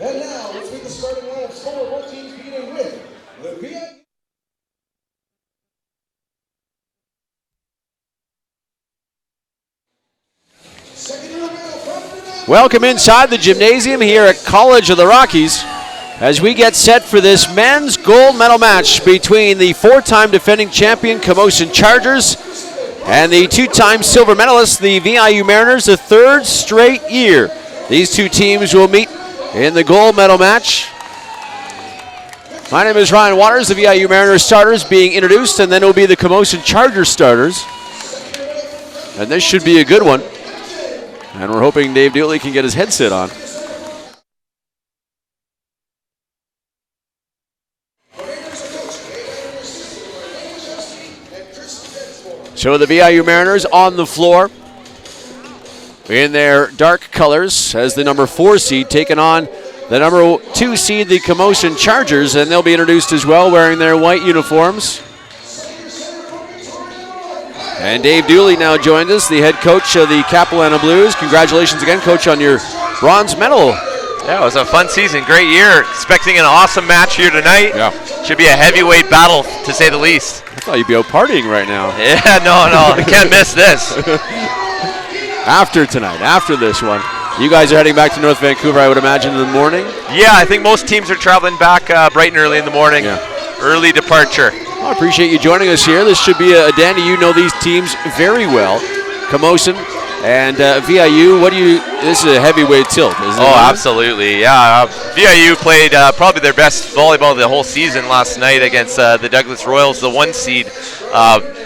And now, let's meet the starting lineups for both teams, beginning with the VIU. Welcome inside the gymnasium here at College of the Rockies as we get set for this men's gold medal match between the four-time defending champion Camosun Chargers and the two-time silver medalists, the VIU Mariners, the third straight year. These two teams will meet in the gold medal match. My name is Ryan Waters, the VIU Mariners starters being introduced, and then it will be the Camosun Chargers starters. And this should be a good one. And we're hoping Dave Dooley can get his headset on. So the VIU Mariners on the floor in their dark colors as the number 4 seed taking on the number 2 seed, the Camosun Chargers, and they'll be introduced as well wearing their white uniforms. And Dave Dooley now joined us, the head coach of the Capilano Blues. Congratulations again, Coach, on your bronze medal. Yeah, it was a fun season, great year. Expecting an awesome match here tonight. Yeah. Should be a heavyweight battle, to say the least. I thought you'd be out partying right now. Yeah, no, can't miss this. After tonight, after this one, you guys are heading back to North Vancouver, I would imagine, in the morning? Yeah, I think most teams are traveling back bright and early in the morning. Yeah. Early departure. Well, I appreciate you joining us here. This should be Danny, you know these teams very well. Camosun and VIU, this is a heavyweight tilt, isn't it? Oh, absolutely, yeah. VIU played probably their best volleyball the whole season last night against the Douglas Royals, the 1 seed.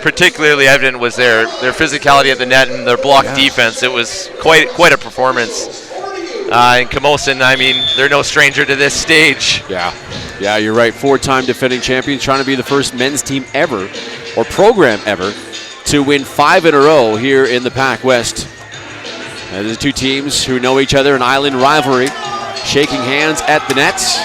Particularly evident was their physicality at the net and their block defense. It was quite a performance. And Camosun, I mean, they're no stranger to this stage. Yeah, you're right. 4-time defending champions, trying to be the first men's team ever, or program ever, to win 5 in a row here in the PACWEST. The two teams who know each other, an island rivalry, shaking hands at the nets.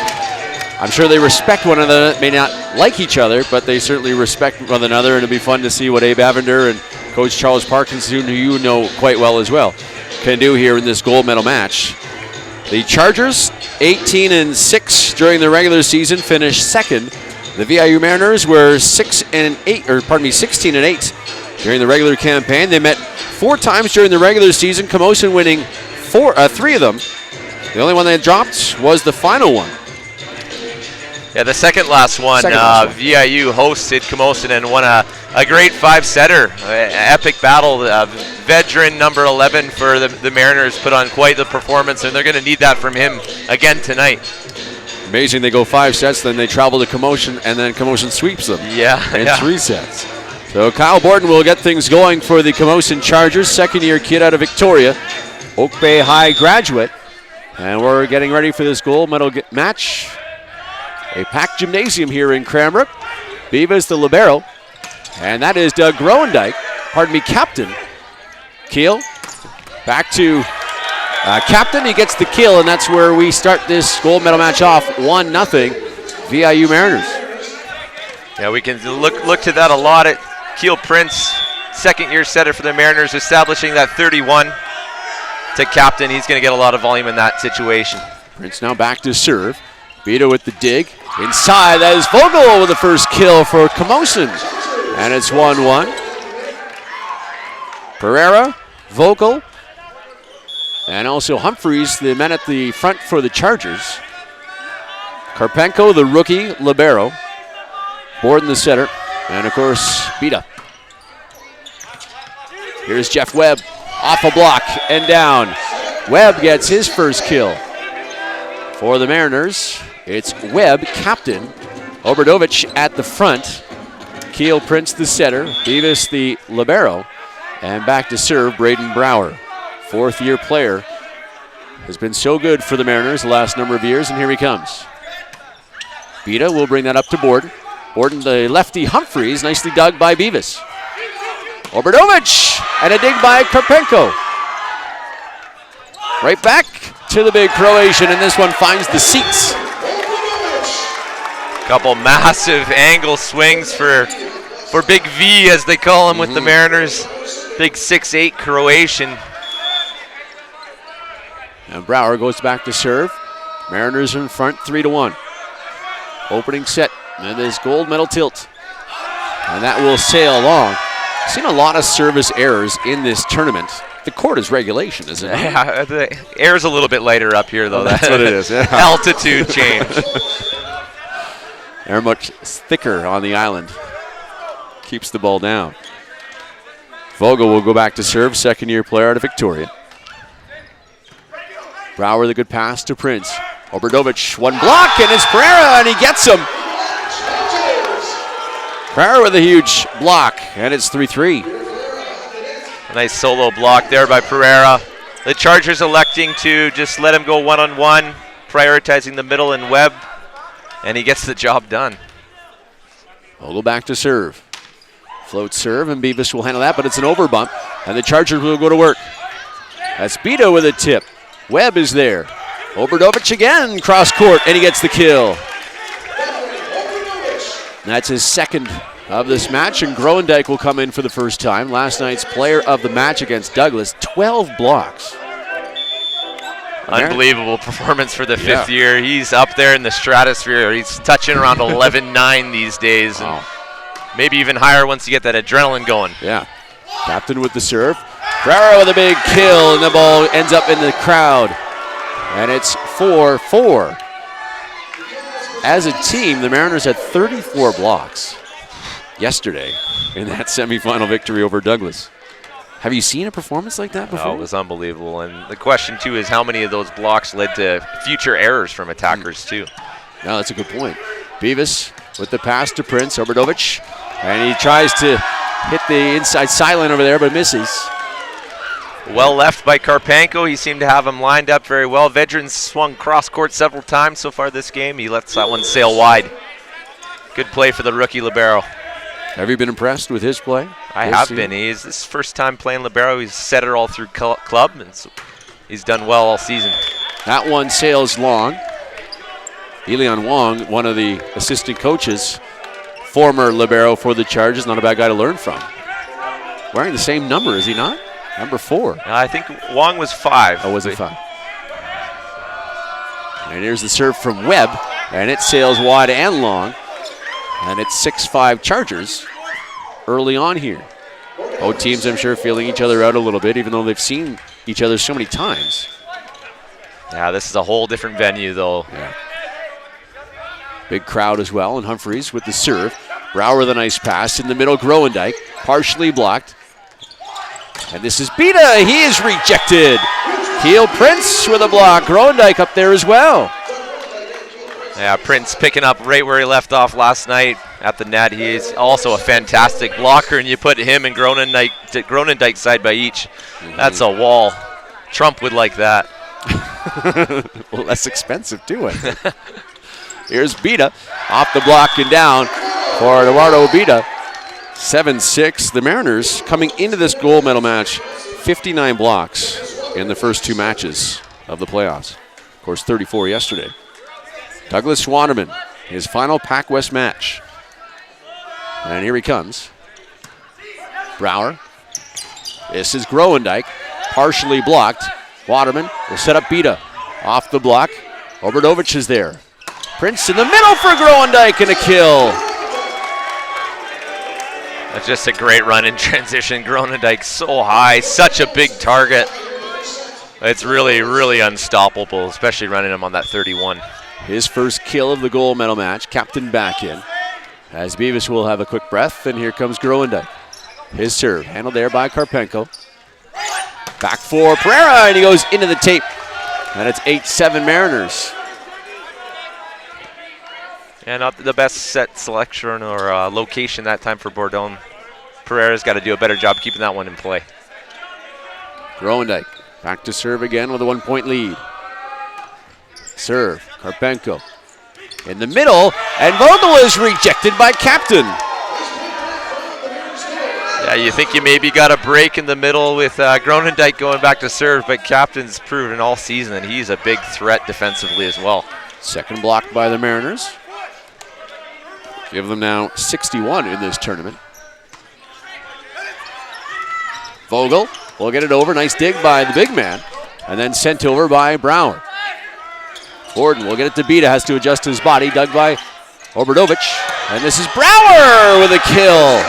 I'm sure they respect one another, may not like each other, but they certainly respect one another, and it'll be fun to see what Abe Avender and Coach Charles Parkinson, who you know quite well as well, can do here in this gold medal match. The Chargers, 18-6 during the regular season, finished second. The VIU Mariners were 16-8 during the regular campaign. They met 4 times during the regular season, Camosun winning 3 of them. The only one they dropped was the final one. Yeah, the second last one, VIU hosted Camosun and won a great 5-setter, epic battle. Veteran number 11 for the Mariners put on quite the performance, and they're going to need that from him again tonight. Amazing, they go 5 sets, then they travel to Camosun, and then Camosun sweeps them in 3 sets. So Kyle Borden will get things going for the Camosun Chargers, second-year kid out of Victoria, Oak Bay High graduate. And we're getting ready for this gold medal match. A packed gymnasium here in Cranbrook. Beavis the libero, and that is Doug Groendyke, captain. Keel, back to captain, he gets the kill, and that's where we start this gold medal match off, 1-0, VIU Mariners. Yeah, we can look to that a lot at Keel Prince, second-year setter for the Mariners, establishing that 31 to captain. He's going to get a lot of volume in that situation. Prince now back to serve. Vito with the dig. Inside, that is Vogel with the first kill for Camosun. And it's 1-1. Pereira, Vogel, and also Humphreys, the men at the front for the Chargers. Karpenko, the rookie libero. Borden, the setter. And, of course, Bita. Here's Jeff Webb off a block and down. Webb gets his first kill. For the Mariners, it's Webb, captain. Obradovich at the front. Keel Prince, the setter. Beavis, the libero. And back to serve, Braden Brower. 4th-year player. Has been so good for the Mariners the last number of years, and here he comes. Bita will bring that up to Borden. Borden, the lefty Humphreys, nicely dug by Beavis. Obradovich, and a dig by Karpenko. Right back to the big Croatian, and this one finds the seats. Couple massive angle swings for Big V, as they call him with the Mariners. Big 6'8" Croatian. And Brower goes back to serve. Mariners in front 3-1. Opening set, and this gold medal tilt. And that will sail along. Seen a lot of service errors in this tournament. The court is regulation, isn't it? Yeah, the air's a little bit lighter up here, though. That's what it is. Yeah. Altitude change. They're much thicker on the island. Keeps the ball down. Vogel will go back to serve, second-year player out of Victoria. Brower, the good pass to Prince. Obradovic, one block, and it's Pereira, and he gets him. Pereira with a huge block, and it's 3-3. A nice solo block there by Pereira. The Chargers electing to just let him go one-on-one, prioritizing the middle and Webb, and he gets the job done. Vogel back to serve. Float serve, and Beavis will handle that, but it's an overbump, and the Chargers will go to work. That's Bito with a tip. Webb is there. Obradovic again, cross court, and he gets the kill. That's his second of this match, and Groendyke will come in for the first time. Last night's player of the match against Douglas, 12 blocks. Unbelievable performance for the fifth year. He's up there in the stratosphere. He's touching around 11-9 these days, and maybe even higher once you get that adrenaline going. Yeah. Captain with the serve. Pereira with a big kill, and the ball ends up in the crowd. And it's 4-4. As a team, the Mariners had 34 blocks yesterday in that semifinal victory over Douglas. Have you seen a performance like that before? Oh, it was unbelievable. And the question, too, is how many of those blocks led to future errors from attackers, too? No, that's a good point. Beavis with the pass to Prince, Obradovic, and he tries to hit the inside sideline over there, but misses. Well left by Karpenko. He seemed to have him lined up very well. Vedran swung cross-court several times so far this game. He lets that one sail wide. Good play for the rookie libero. Have you been impressed with his play? I have been. He's his first time playing libero. He's set it all through club, and so he's done well all season. That one sails long. Elian Wong, one of the assistant coaches, former libero for the Chargers, not a bad guy to learn from. Wearing the same number, is he not? Number 4. I think Wong was 5. Oh, was it 5? And here's the serve from Webb, and it sails wide and long. And it's 6-5 Chargers early on here. Both teams, I'm sure, feeling each other out a little bit, even though they've seen each other so many times. Yeah, this is a whole different venue, though. Yeah. Big crowd as well, and Humphreys with the serve. Brower with a nice pass in the middle. Groendyke partially blocked. And this is Bita. He is rejected. Keel Prince with a block. Groendyke up there as well. Yeah, Prince picking up right where he left off last night at the net. He is also a fantastic blocker, and you put him and Groenendijk side by each. That's a wall. Trump would like that. Well, less expensive too, I think. Here's Bita off the block and down for Eduardo Bita. 7-6. The Mariners coming into this gold medal match, 59 blocks in the first 2 matches of the playoffs. Of course, 34 yesterday. Douglas Schwanerman, his final PACWEST match. And here he comes. Brower. This is Groendyke, partially blocked. Waterman will set up Bita. Off the block. Obradovic is there. Prince in the middle for Groendyke and a kill. That's just a great run in transition. Groenendijk so high, such a big target. It's really, really unstoppable, especially running him on that 31. His first kill of the gold medal match. Captain back in. As Beavis will have a quick breath, and here comes Groendyke. His serve, handled there by Karpenko. Back for Pereira, and he goes into the tape. And it's 8-7 Mariners. Yeah, not the best set selection or location that time for Bourdon. Pereira's got to do a better job keeping that one in play. Groendyke back to serve again with a 1-point lead. Serve, Karpenko in the middle, and Vogel is rejected by Captain. Yeah, you think you maybe got a break in the middle with Groenendijk going back to serve, but Captain's proven all season that he's a big threat defensively as well. Second block by the Mariners. Give them now 61 in this tournament. Vogel will get it over. Nice dig by the big man. And then sent over by Brower. Gordon will get it to Bita, has to adjust his body, dug by Obradovic. And this is Brower with a kill.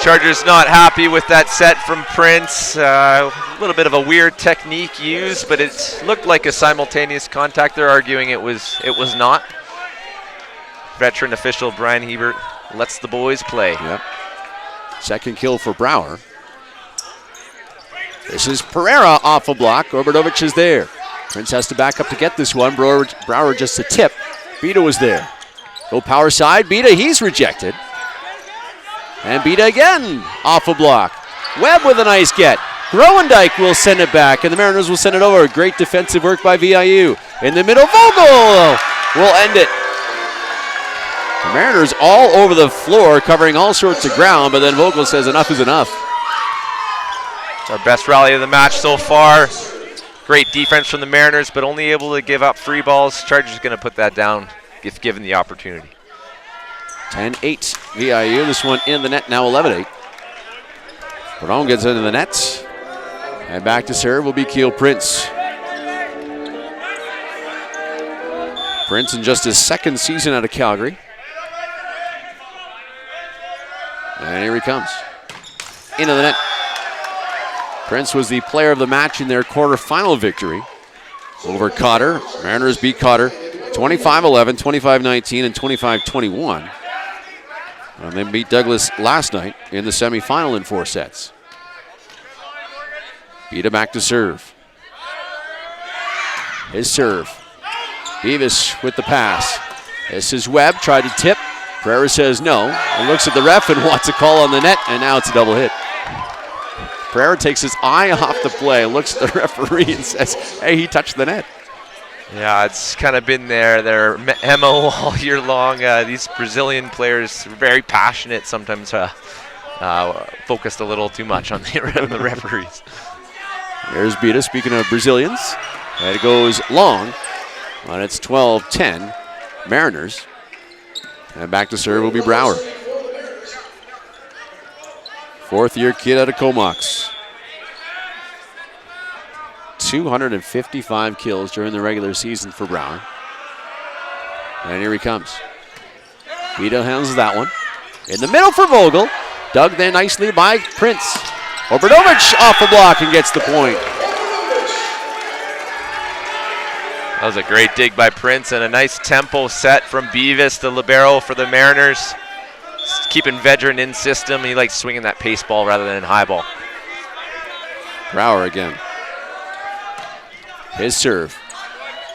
Chargers not happy with that set from Prince. A little bit of a weird technique used, but it looked like a simultaneous contact. They're arguing it was not. Veteran official Brian Hebert lets the boys play. Yep. Second kill for Brower. This is Pereira off a block. Obradovic is there. Prince has to back up to get this one. Brower just a tip. Bita was there. Go power side. Bita, he's rejected. And Bita again off a block. Webb with a nice get. Groendyke will send it back, and the Mariners will send it over. Great defensive work by VIU. In the middle, Vogel will end it. The Mariners all over the floor, covering all sorts of ground, but then Vogel says enough is enough. It's our best rally of the match so far. Great defense from the Mariners, but only able to give up free balls. Chargers going to put that down if given the opportunity. 10-8 VIU. This one in the net now 11-8. Perron gets into the net. And back to serve will be Keel Prince. Prince in just his second season out of Calgary. And here he comes. Into the net. Prince was the player of the match in their quarterfinal victory over COTR. Mariners beat COTR 25-11, 25-19, and 25-21. And they beat Douglas last night in the semifinal in 4 sets. Bita back to serve. His serve. Beavis with the pass. This is Webb, tried to tip. Pereira says no, and looks at the ref and wants a call on the net, and now it's a double hit. Pereira takes his eye off the play, looks at the referee and says, hey, he touched the net. Yeah, it's kind of been their MO all year long. These Brazilian players are very passionate, sometimes focused a little too much on the referees. There's Bita, speaking of Brazilians. And it goes long, and it's 12-10 Mariners. And back to serve will be Brower. 4th-year kid out of Comox. 255 kills during the regular season for Brower. And here he comes. Bita handles that one. In the middle for Vogel. Dug there nicely by Prince. Obradovic off the block and gets the point. That was a great dig by Prince and a nice tempo set from Beavis, the libero for the Mariners. Just keeping veteran in system. He likes swinging that pace ball rather than high ball. Brower again. His serve.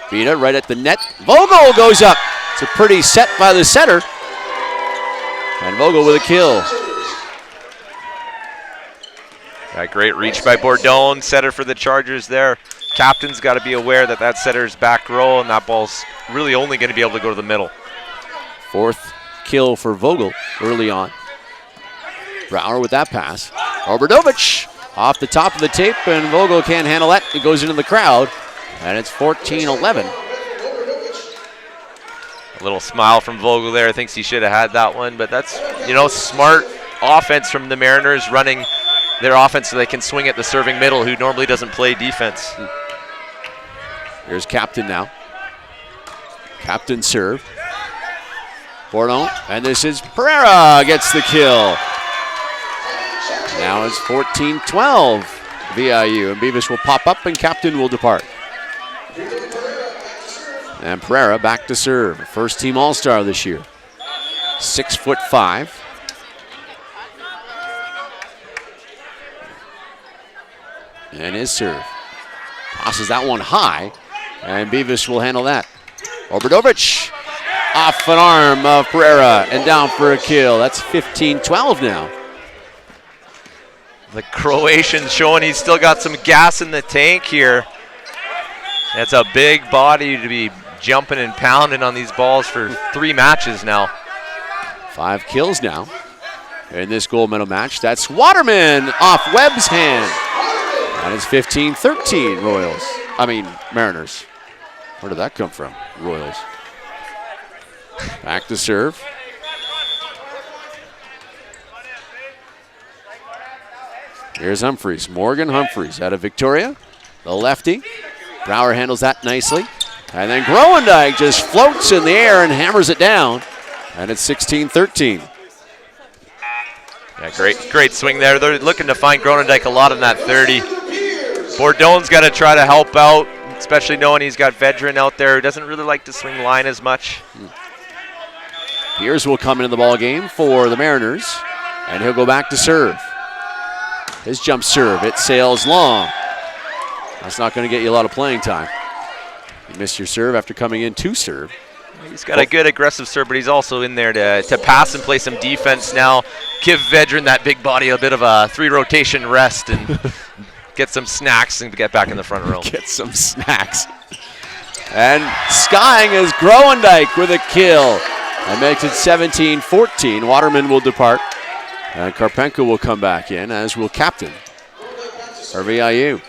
Bita right at the net. Vogel goes up. It's a pretty set by the setter. And Vogel with a kill. That great reach by Bourdon, setter for the Chargers there. Captain's got to be aware that that setter's back row, and that ball's really only going to be able to go to the middle. 4th kill for Vogel early on. Brower with that pass. Obradovic off the top of the tape, and Vogel can't handle that. It goes into the crowd, and it's 14-11. A little smile from Vogel there. Thinks he should have had that one, but that's, smart offense from the Mariners, running their offense so they can swing at the serving middle, who normally doesn't play defense. Here's Captain now. Captain serve. Bourdon, and this is Pereira gets the kill. Now it's 14-12 VIU, and Beavis will pop up and Captain will depart. And Pereira back to serve. First team All-Star this year. 6'5". And his serve. Tosses that one high, and Beavis will handle that. Obradovic off an arm of Pereira and down for a kill. That's 15-12 now. The Croatian showing he's still got some gas in the tank here. That's a big body to be jumping and pounding on these balls for 3 matches now. 5 kills now in this gold medal match. That's Waterman off Webb's hand. And it's 15-13 Mariners. Where did that come from? Royals. Back to serve. Here's Humphreys. Morgan Humphreys out of Victoria. The lefty. Brower handles that nicely. And then Groendyke just floats in the air and hammers it down. And it's 16-13. Yeah, great swing there. They're looking to find Groendyke a lot in that 30. Bourdon's got to try to help out, especially knowing he's got Vedran out there who doesn't really like to swing line as much. Beers will come into the ball game for the Mariners, and he'll go back to serve. His jump serve, it sails long. That's not going to get you a lot of playing time. You miss your serve after coming in to serve. He's got a good aggressive serve, but he's also in there to pass and play some defense now. Give Vedran, that big body, a bit of a 3-rotation rest and get some snacks and get back in the front row. Get some snacks. And skying is Groendyke with a kill. That makes it 17-14. Waterman will depart. And Karpenko will come back in, as will captain for VIU.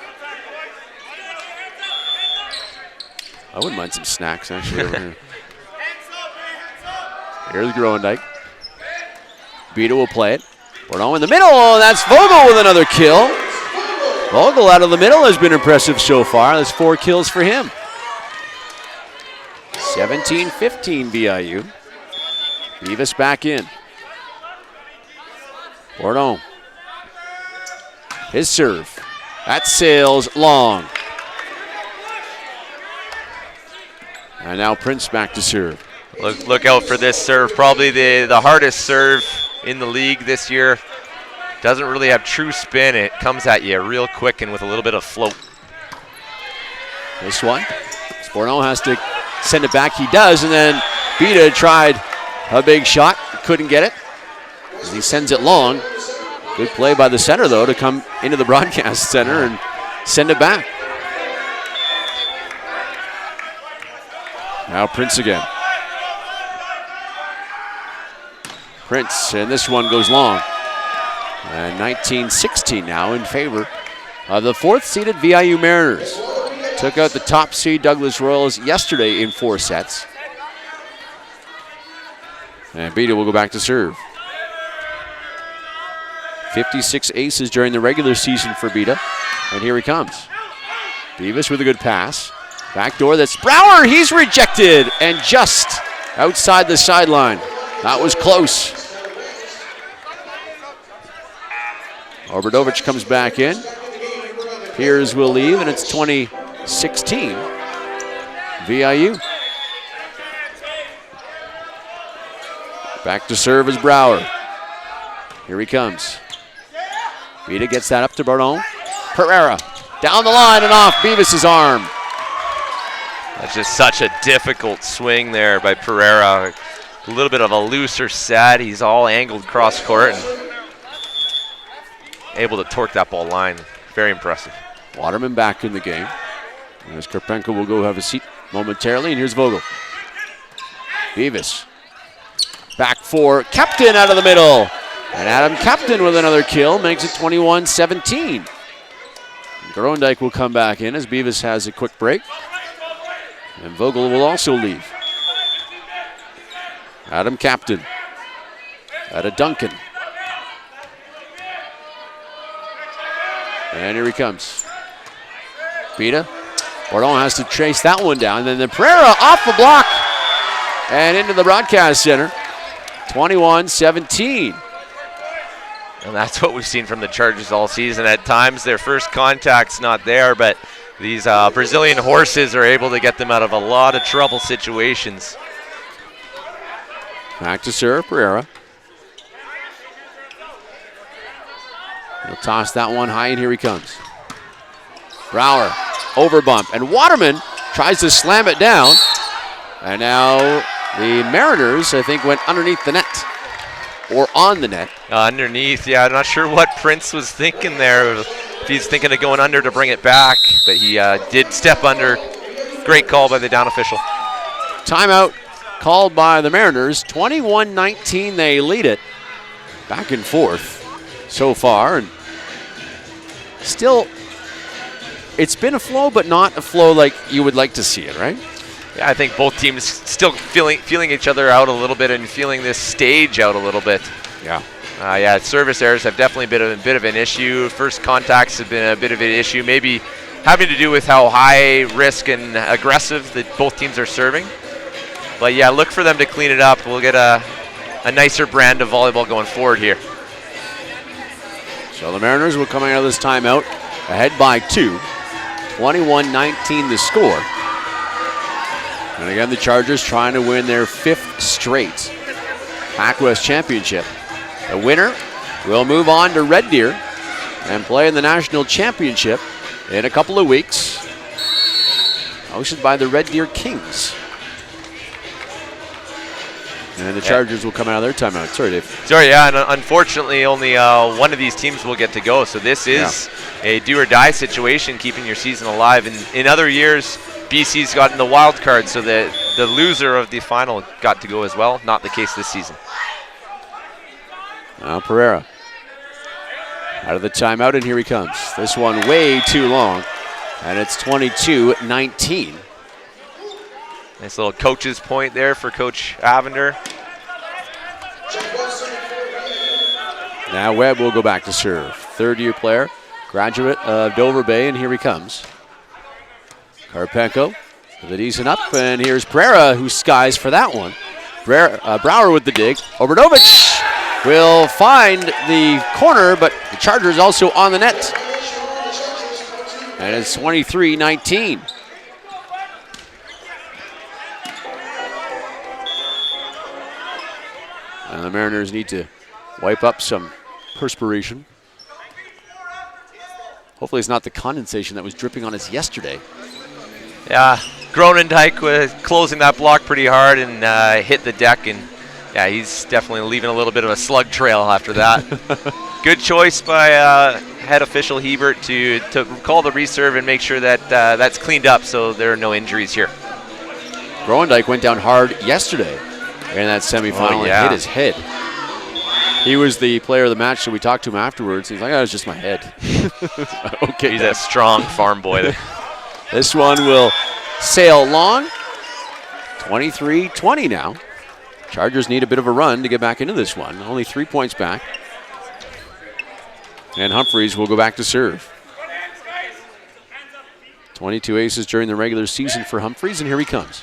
I wouldn't mind some snacks, actually, over here. Here's Groendyke. Beta will play it. Bourdon in the middle, and that's Vogel with another kill. Vogel out of the middle has been impressive so far. That's 4 kills for him. 17-15 VIU. Beavis back in. Bourdon. His serve. That sails long. And now Prince back to serve. Look out for this serve. Probably the hardest serve in the league this year. Doesn't really have true spin. It comes at you real quick and with a little bit of float. This one. Bourdon has to send it back. He does, and then Beta tried a big shot. Couldn't get it. He sends it long. Good play by the center, though, to come into the broadcast center and send it back. Now Prince again. Prince, and this one goes long. And 19-16 now in favor of the 4th-seeded VIU Mariners. Took out the top seed Douglas Royals yesterday in 4 sets. And Beta will go back to serve. 56 aces during the regular season for Beta. And here he comes. Beavis with a good pass. Backdoor, that's Brower. He's rejected and just outside the sideline. That was close. Obradovich comes back in. Piers will leave, and it's 20-16 VIU. Back to serve is Brower. Here he comes. Beta gets that up to Bourdon. Pereira down the line and off Beavis's arm. That's just such a difficult swing there by Pereira. A little bit of a looser set. He's all angled cross court and able to torque that ball line. Very impressive. Waterman back in the game. As Karpenko will go have a seat momentarily, and here's Vogel. Beavis. Back for Captain out of the middle. And Adam Captain with another kill makes it 21-17. Groendyke will come back in as Beavis has a quick break. And Vogel will also leave. Adam Captain. Out of Duncan. And here he comes. Beta. Bourdon has to chase that one down. And then the Pereira off the block and into the broadcast center. 21-17. And that's what we've seen from the Chargers all season. At times, their first contact's not there, but these Brazilian horses are able to get them out of a lot of trouble situations. Back to serve, Pereira. He'll toss that one high, and here he comes. Brower, over bump, and Waterman tries to slam it down. And now the Mariners, I think, went underneath the net. Or on the net. Underneath, yeah. I'm not sure what Prince was thinking there. If he's thinking of going under to bring it back, but he did step under. Great call by the down official. Timeout called by the Mariners. 21-19, they lead it. Back and forth so far. And still, it's been a flow, but not a flow like you would like to see it, right? Yeah, I think both teams still feeling each other out a little bit and feeling this stage out a little bit. Yeah. Yeah, service errors have definitely been a bit of an issue. First contacts have been a bit of an issue. Maybe having to do with how high risk and aggressive that both teams are serving. But yeah, look for them to clean it up. We'll get a nicer brand of volleyball going forward here. So the Mariners will come out of this timeout ahead by 2. 21-19 the score. And again, the Chargers trying to win their 5th straight PACWEST championship. The winner will move on to Red Deer and play in the national championship in a couple of weeks, hosted by the Red Deer Kings. And the Chargers will come out of their timeout. Sorry, Dave. Sorry, yeah, and unfortunately only one of these teams will get to go. So this is a do or die situation, keeping your season alive. And in other years, BC's gotten the wild card, so the loser of the final got to go as well. Not the case this season. Now Pereira out of the timeout, and here he comes. This one way too long, and it's 22-19. Nice little coach's point there for Coach Avender. Now Webb will go back to serve. Third-year player, graduate of Dover Bay, and here he comes. Karpenko with a decent up, and here's Pereira who skies for that one. Brower with the dig. Obradovic will find the corner, but the Chargers also on the net. And it's 23-19. And the Mariners need to wipe up some perspiration. Hopefully it's not the condensation that was dripping on us yesterday. Yeah, Gronendijk was closing that block pretty hard and hit the deck, and yeah, he's definitely leaving a little bit of a slug trail after that. Good choice by head official Hebert to call the reserve and make sure that that's cleaned up so there are no injuries here. Gronendijk went down hard yesterday in that semifinal and hit his head. He was the player of the match, so we talked to him afterwards. He's like, oh, it was just my head. Okay, he's a strong farm boy. This one will sail long. 23-20 now. Chargers need a bit of a run to get back into this one. Only 3 points back. And Humphreys will go back to serve. 22 aces during the regular season for Humphreys, and here he comes.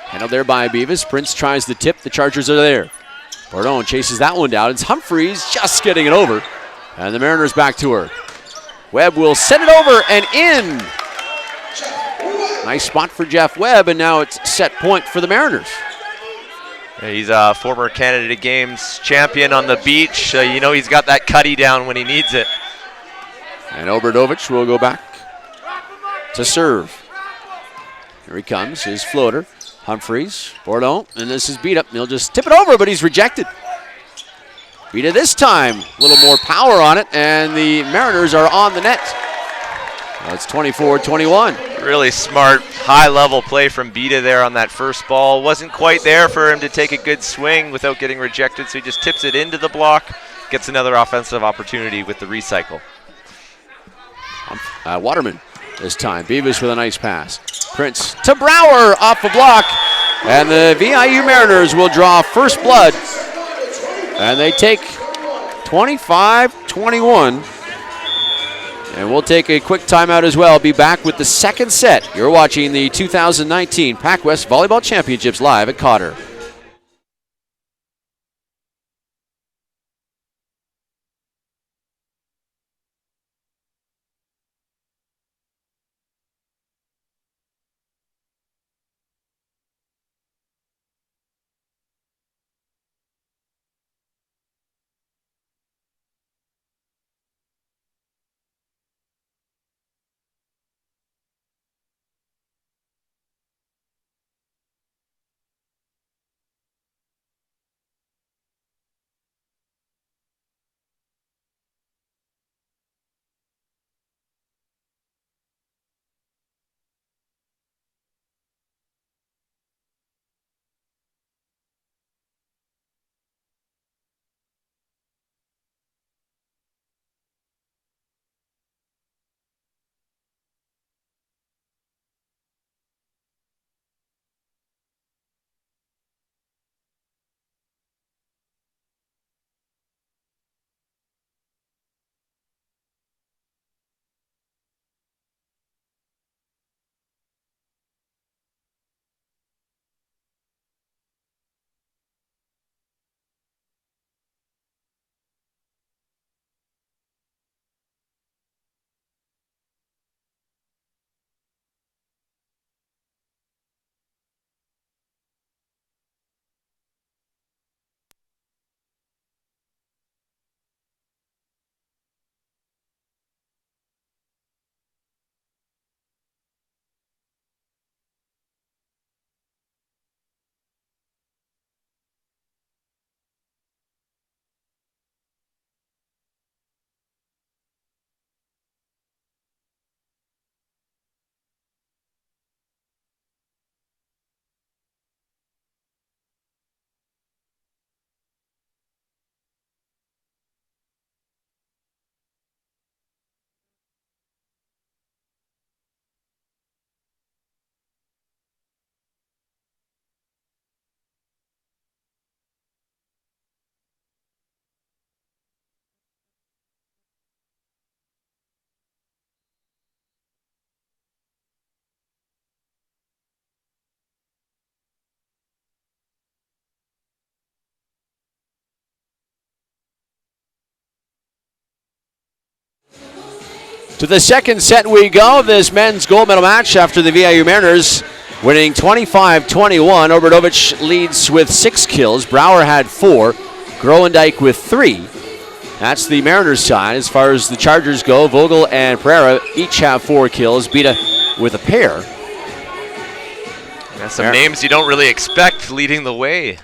Handled there by Beavis. Prince tries the tip. The Chargers are there. Bourdon chases that one down. It's Humphreys just getting it over. And the Mariners back to her. Webb will send it over and in. Nice spot for Jeff Webb, and now it's set point for the Mariners. Yeah, he's a former Canada Games champion on the beach. You know he's got that cutty down when he needs it. And Obradovic will go back to serve. Here he comes, his floater. Humphreys, Bourdon, and this is Beat Up. He'll just tip it over, but he's rejected. Beat It this time, a little more power on it, and the Mariners are on the net. Well, it's 24-21. Really smart, high-level play from Beta there on that first ball. Wasn't quite there for him to take a good swing without getting rejected, so he just tips it into the block, gets another offensive opportunity with the recycle. Waterman this time. Beavis with a nice pass. Prince to Brower off the block, and the VIU Mariners will draw first blood, and they take 25-21. And we'll take a quick timeout as well. Be back with the second set. You're watching the 2019 PACWEST Volleyball Championships live at COTR. To the second set we go of this men's gold medal match after the VIU Mariners winning 25-21. Obradovic leads with 6 kills. Brower had 4. Groendyke with 3. That's the Mariners side. As far as the Chargers go, Vogel and Pereira each have 4 kills. Bita with a pair. That's some names you don't really expect leading the way.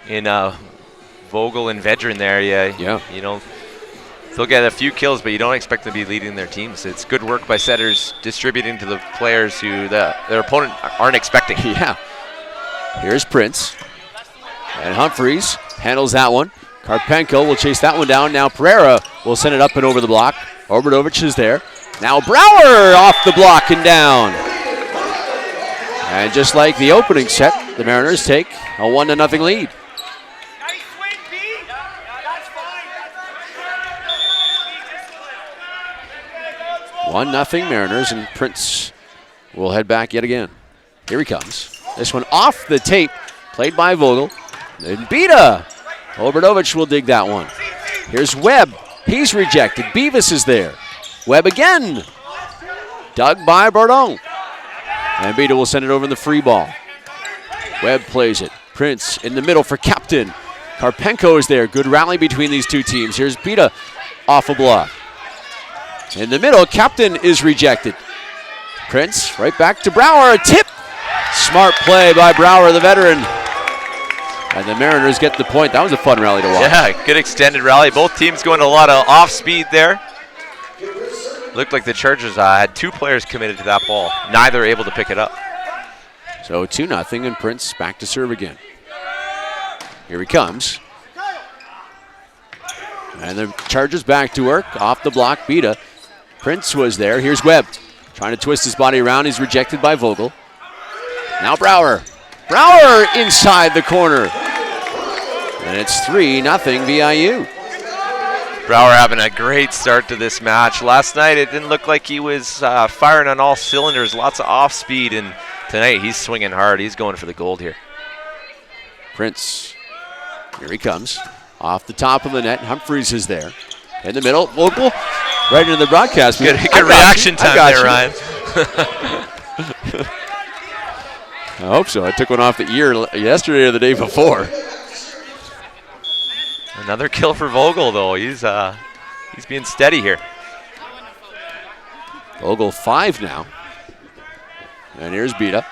In Vogel and Vedran there, yeah. You know, they'll get a few kills, but you don't expect them to be leading their teams. It's good work by setters distributing to the players who their opponent aren't expecting. Yeah. Here's Prince. And Humphreys handles that one. Karpenko will chase that one down. Now Pereira will send it up and over the block. Obradovic is there. Now Brower off the block and down. And just like the opening set, the Mariners take a 1-0 lead. 1-0 Mariners, and Prince will head back yet again. Here he comes. This one off the tape, played by Vogel. Then Bita. Obradovic will dig that one. Here's Webb. He's rejected. Beavis is there. Webb again. Dug by Bardon. And Bita will send it over in the free ball. Webb plays it. Prince in the middle for Captain. Karpenko is there. Good rally between these two teams. Here's Bita off a block. In the middle, Captain is rejected. Prince right back to Brower. A tip. Smart play by Brower, the veteran. And the Mariners get the point. That was a fun rally to watch. Yeah, good extended rally. Both teams going a lot of off speed there. Looked like the Chargers had 2 players committed to that ball. Neither able to pick it up. So 2-0, and Prince back to serve again. Here he comes. And the Chargers back to work. Off the block, Bita. Prince was there. Here's Webb. Trying to twist his body around. He's rejected by Vogel. Now Brower inside the corner. And it's 3-0 VIU. Brower having a great start to this match. Last night it didn't look like he was firing on all cylinders. Lots of off speed, and tonight he's swinging hard. He's going for the gold here. Prince. Here he comes. Off the top of the net. Humphreys is there. In the middle. Vogel. Right into the broadcast. Good reaction time there, Ryan. I hope so. I took one off the ear yesterday or the day before. Another kill for Vogel, though. He's being steady here. Vogel 5 now. And here's Bita.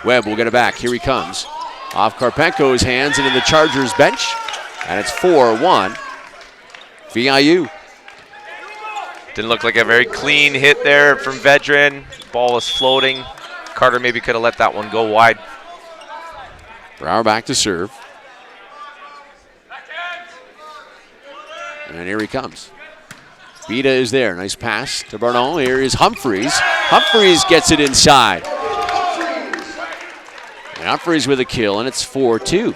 Webb will get it back. Here he comes. Off Karpenko's hands into the Chargers bench. And it's 4-1. VIU. Didn't look like a very clean hit there from Vedran. Ball was floating. Carter maybe could have let that one go wide. Brower back to serve. And here he comes. Bita is there. Nice pass to Bardon. Here is Humphreys. Humphreys gets it inside. And Humphreys with a kill, and it's 4-2.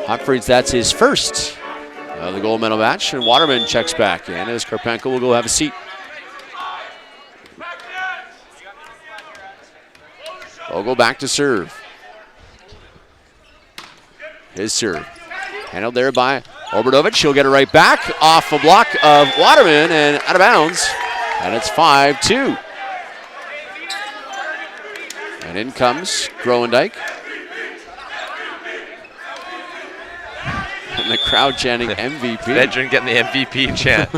Humphreys, that's his first of the gold medal match, and Waterman checks back in as Karpenko will go have a seat. Vogel back to serve. His serve. Handled there by Obradovic. He'll get it right back off a block of Waterman and out of bounds. And it's 5-2. And in comes Groendyke. And the crowd chanting MVP. Vedran getting the MVP chant.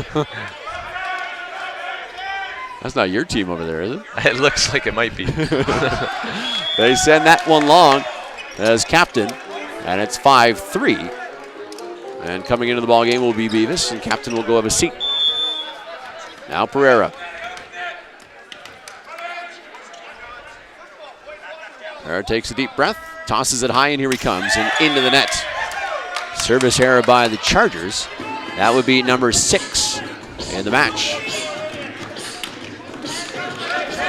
That's not your team over there, is it? It looks like it might be. They send that one long as captain, and it's 5-3. And coming into the ball game will be Beavis, and captain will go have a seat. Now Pereira. Pereira takes a deep breath, tosses it high, and here he comes, and into the net. Service error by the Chargers. That would be number 6 in the match.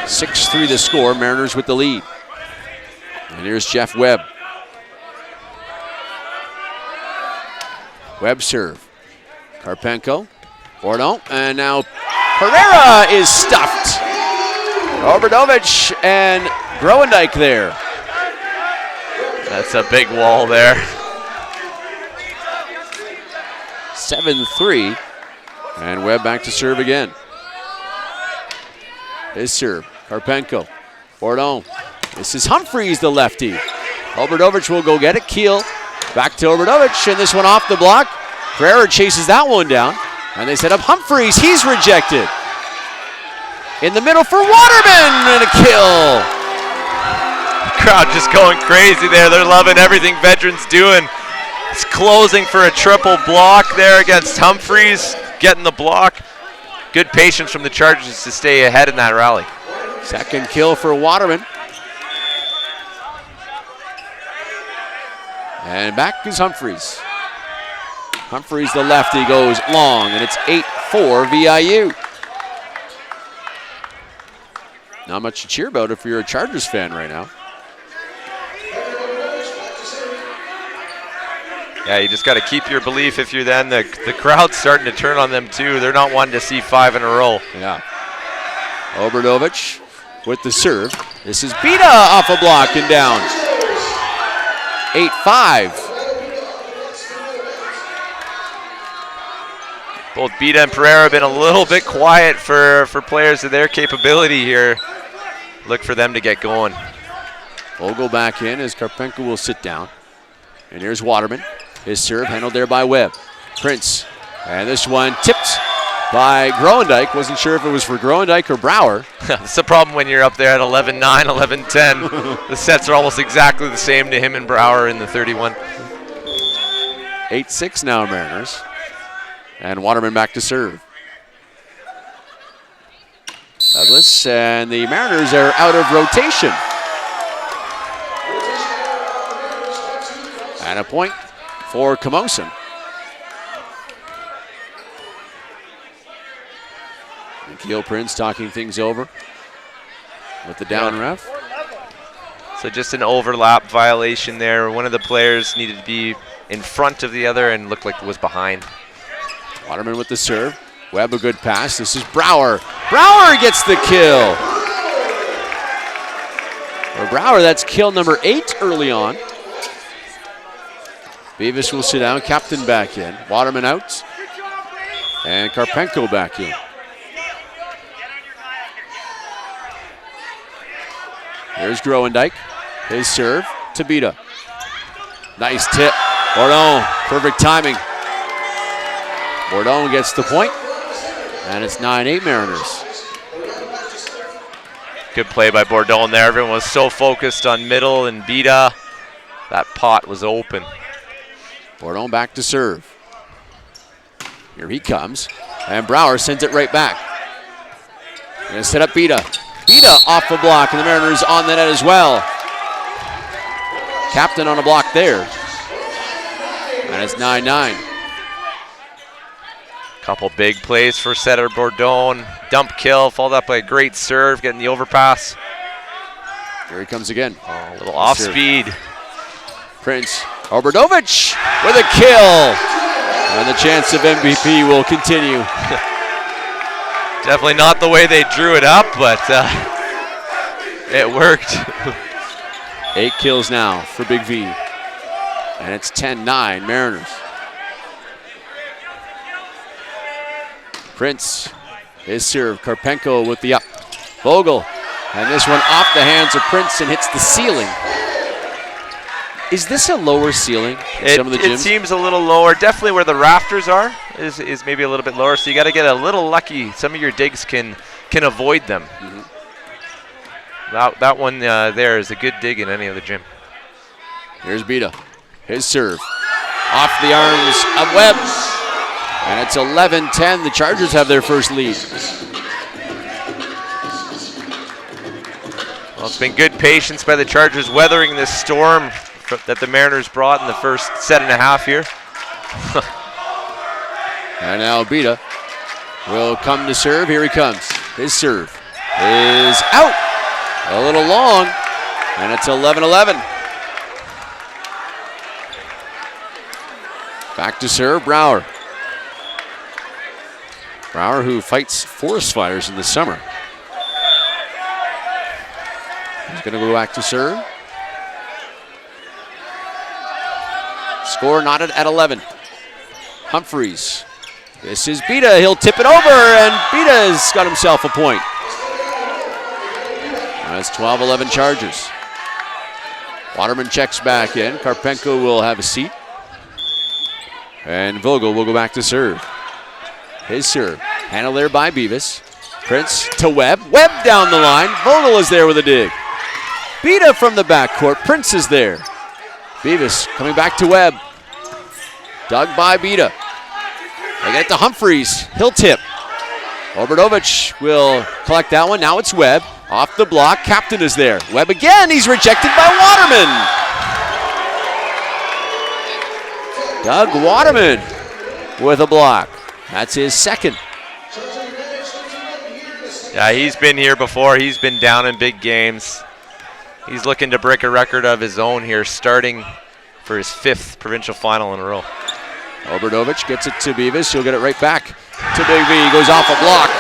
6-3 the score, Mariners with the lead. And here's Jeff Webb. Webb serve. Karpenko, Bardon, and now Pereira is stuffed. Obradovic and Groendyke there. That's a big wall there. 7-3. And Webb back to serve again. His serve, Karpenko. Bourdon. This is Humphreys, the lefty. Obradovich will go get it. Keel back to Obradovich, and this one off the block. Pereira chases that one down, and they set up Humphreys. He's rejected. In the middle for Waterman, and a kill. Crowd just going crazy there. They're loving everything Veteran's doing. It's closing for a triple block there against Humphreys, getting the block. Good patience from the Chargers to stay ahead in that rally. Second kill for Waterman. And back is Humphreys. Humphreys, the lefty, goes long, and it's 8-4 VIU. Not much to cheer about if you're a Chargers fan right now. Yeah, you just got to keep your belief if you're then. The crowd's starting to turn on them too. They're not wanting to see 5 in a row. Yeah. Obradovich with the serve. This is Bita off a block and down. 8-5. Both Bita and Pereira have been a little bit quiet for players of their capability here. Look for them to get going. We'll go back in as Karpenko will sit down. And here's Waterman. His serve handled there by Webb. Prince. And this one tipped by Groendyke. Wasn't sure if it was for Groendyke or Brouwer. That's the problem when you're up there at 11-9, 11-10. The sets are almost exactly the same to him and Brouwer in the 31. 8-6 now, Mariners. And Waterman back to serve. Douglas, and the Mariners are out of rotation. And a point for Camosun. Nikhil Prince talking things over with the down ref. So just an overlap violation there. One of the players needed to be in front of the other and looked like it was behind. Waterman with the serve. Webb a good pass. This is Brouwer. Brouwer gets the kill. For Brouwer, that's kill number 8 early on. Beavis will sit down. Captain back in. Waterman out. And Karpenko back in. Here's Groendyke. His serve to Bita. Nice tip. Bourdon, perfect timing. Bourdon gets the point, and it's 9-8 Mariners. Good play by Bourdon there. Everyone was so focused on middle and Bita. That pot was open. Bourdon back to serve. Here he comes, and Brouwer sends it right back. Gonna set up Bita. Bita off the block, and the Mariners on the net as well. Captain on a block there. And it's 9-9. Couple big plays for setter Bourdon. Dump kill, followed up by a great serve, getting the overpass. Here he comes again. Oh, a little off speed. Prince. Obradovich with a kill. And the chance of MVP will continue. Definitely not the way they drew it up, but it worked. 8 kills now for Big V. And it's 10-9 Mariners. Prince, his serve. Karpenko with the up. Vogel, and this one off the hands of Prince and hits the ceiling. Is this a lower ceiling in some of the gyms? It seems a little lower. Definitely where the rafters are is maybe a little bit lower, so you got to get a little lucky. Some of your digs can avoid them. Mm-hmm. That one there is a good dig in any other gym. Here's Bita, his serve. Off the arms of Webb. And it's 11-10. The Chargers have their first lead. Well, it's been good patience by the Chargers weathering this storm that the Mariners brought in the first set and a half here. And now Bita will come to serve. Here he comes. His serve is out. A little long. And it's 11-11. Back to serve, Brouwer. Brouwer, who fights forest fires in the summer. He's going to go back to serve. Score knotted at 11. Humphreys. This is Beta. He'll tip it over, and Beta's got himself a point. That's 12-11 Chargers. Waterman checks back in. Karpenko will have a seat. And Vogel will go back to serve. His serve. Handled there by Beavis. Prince to Webb. Webb down the line. Vogel is there with a dig. Beta from the backcourt. Prince is there. Beavis coming back to Webb. Dug by Beta. They get it to Humphreys. He'll tip. Obradovic will collect that one. Now it's Webb. Off the block. Captain is there. Webb again. He's rejected by Waterman. Doug Waterman with a block. That's his second. Yeah, he's been here before. He's been down in big games. He's looking to break a record of his own here, starting for his 5th provincial final in a row. Obradovic gets it to Beavis. He'll get it right back to Big V. He goes off a block.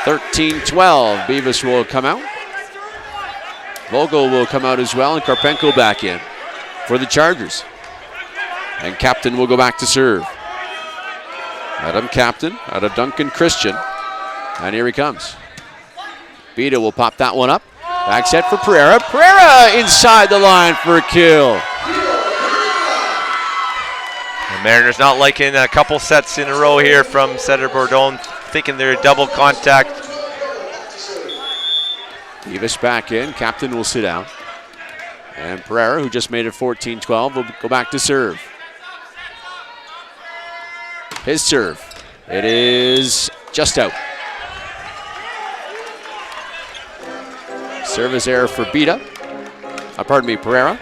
(13-12). Beavis will come out. Vogel will come out as well, and Karpenko back in for the Chargers. And Captain will go back to serve. Adam Captain out of Duncan Christian. And here he comes. Beta will pop that one up. Back set for Pereira. Pereira inside the line for a kill. The Mariners not liking a couple sets in a row here from Setter Bourdon, thinking they're double contact. Beavis back in. Captain will sit down. And Pereira, who just made it 14-12, will go back to serve. His serve. It is just out. Service error for Beta. Pereira.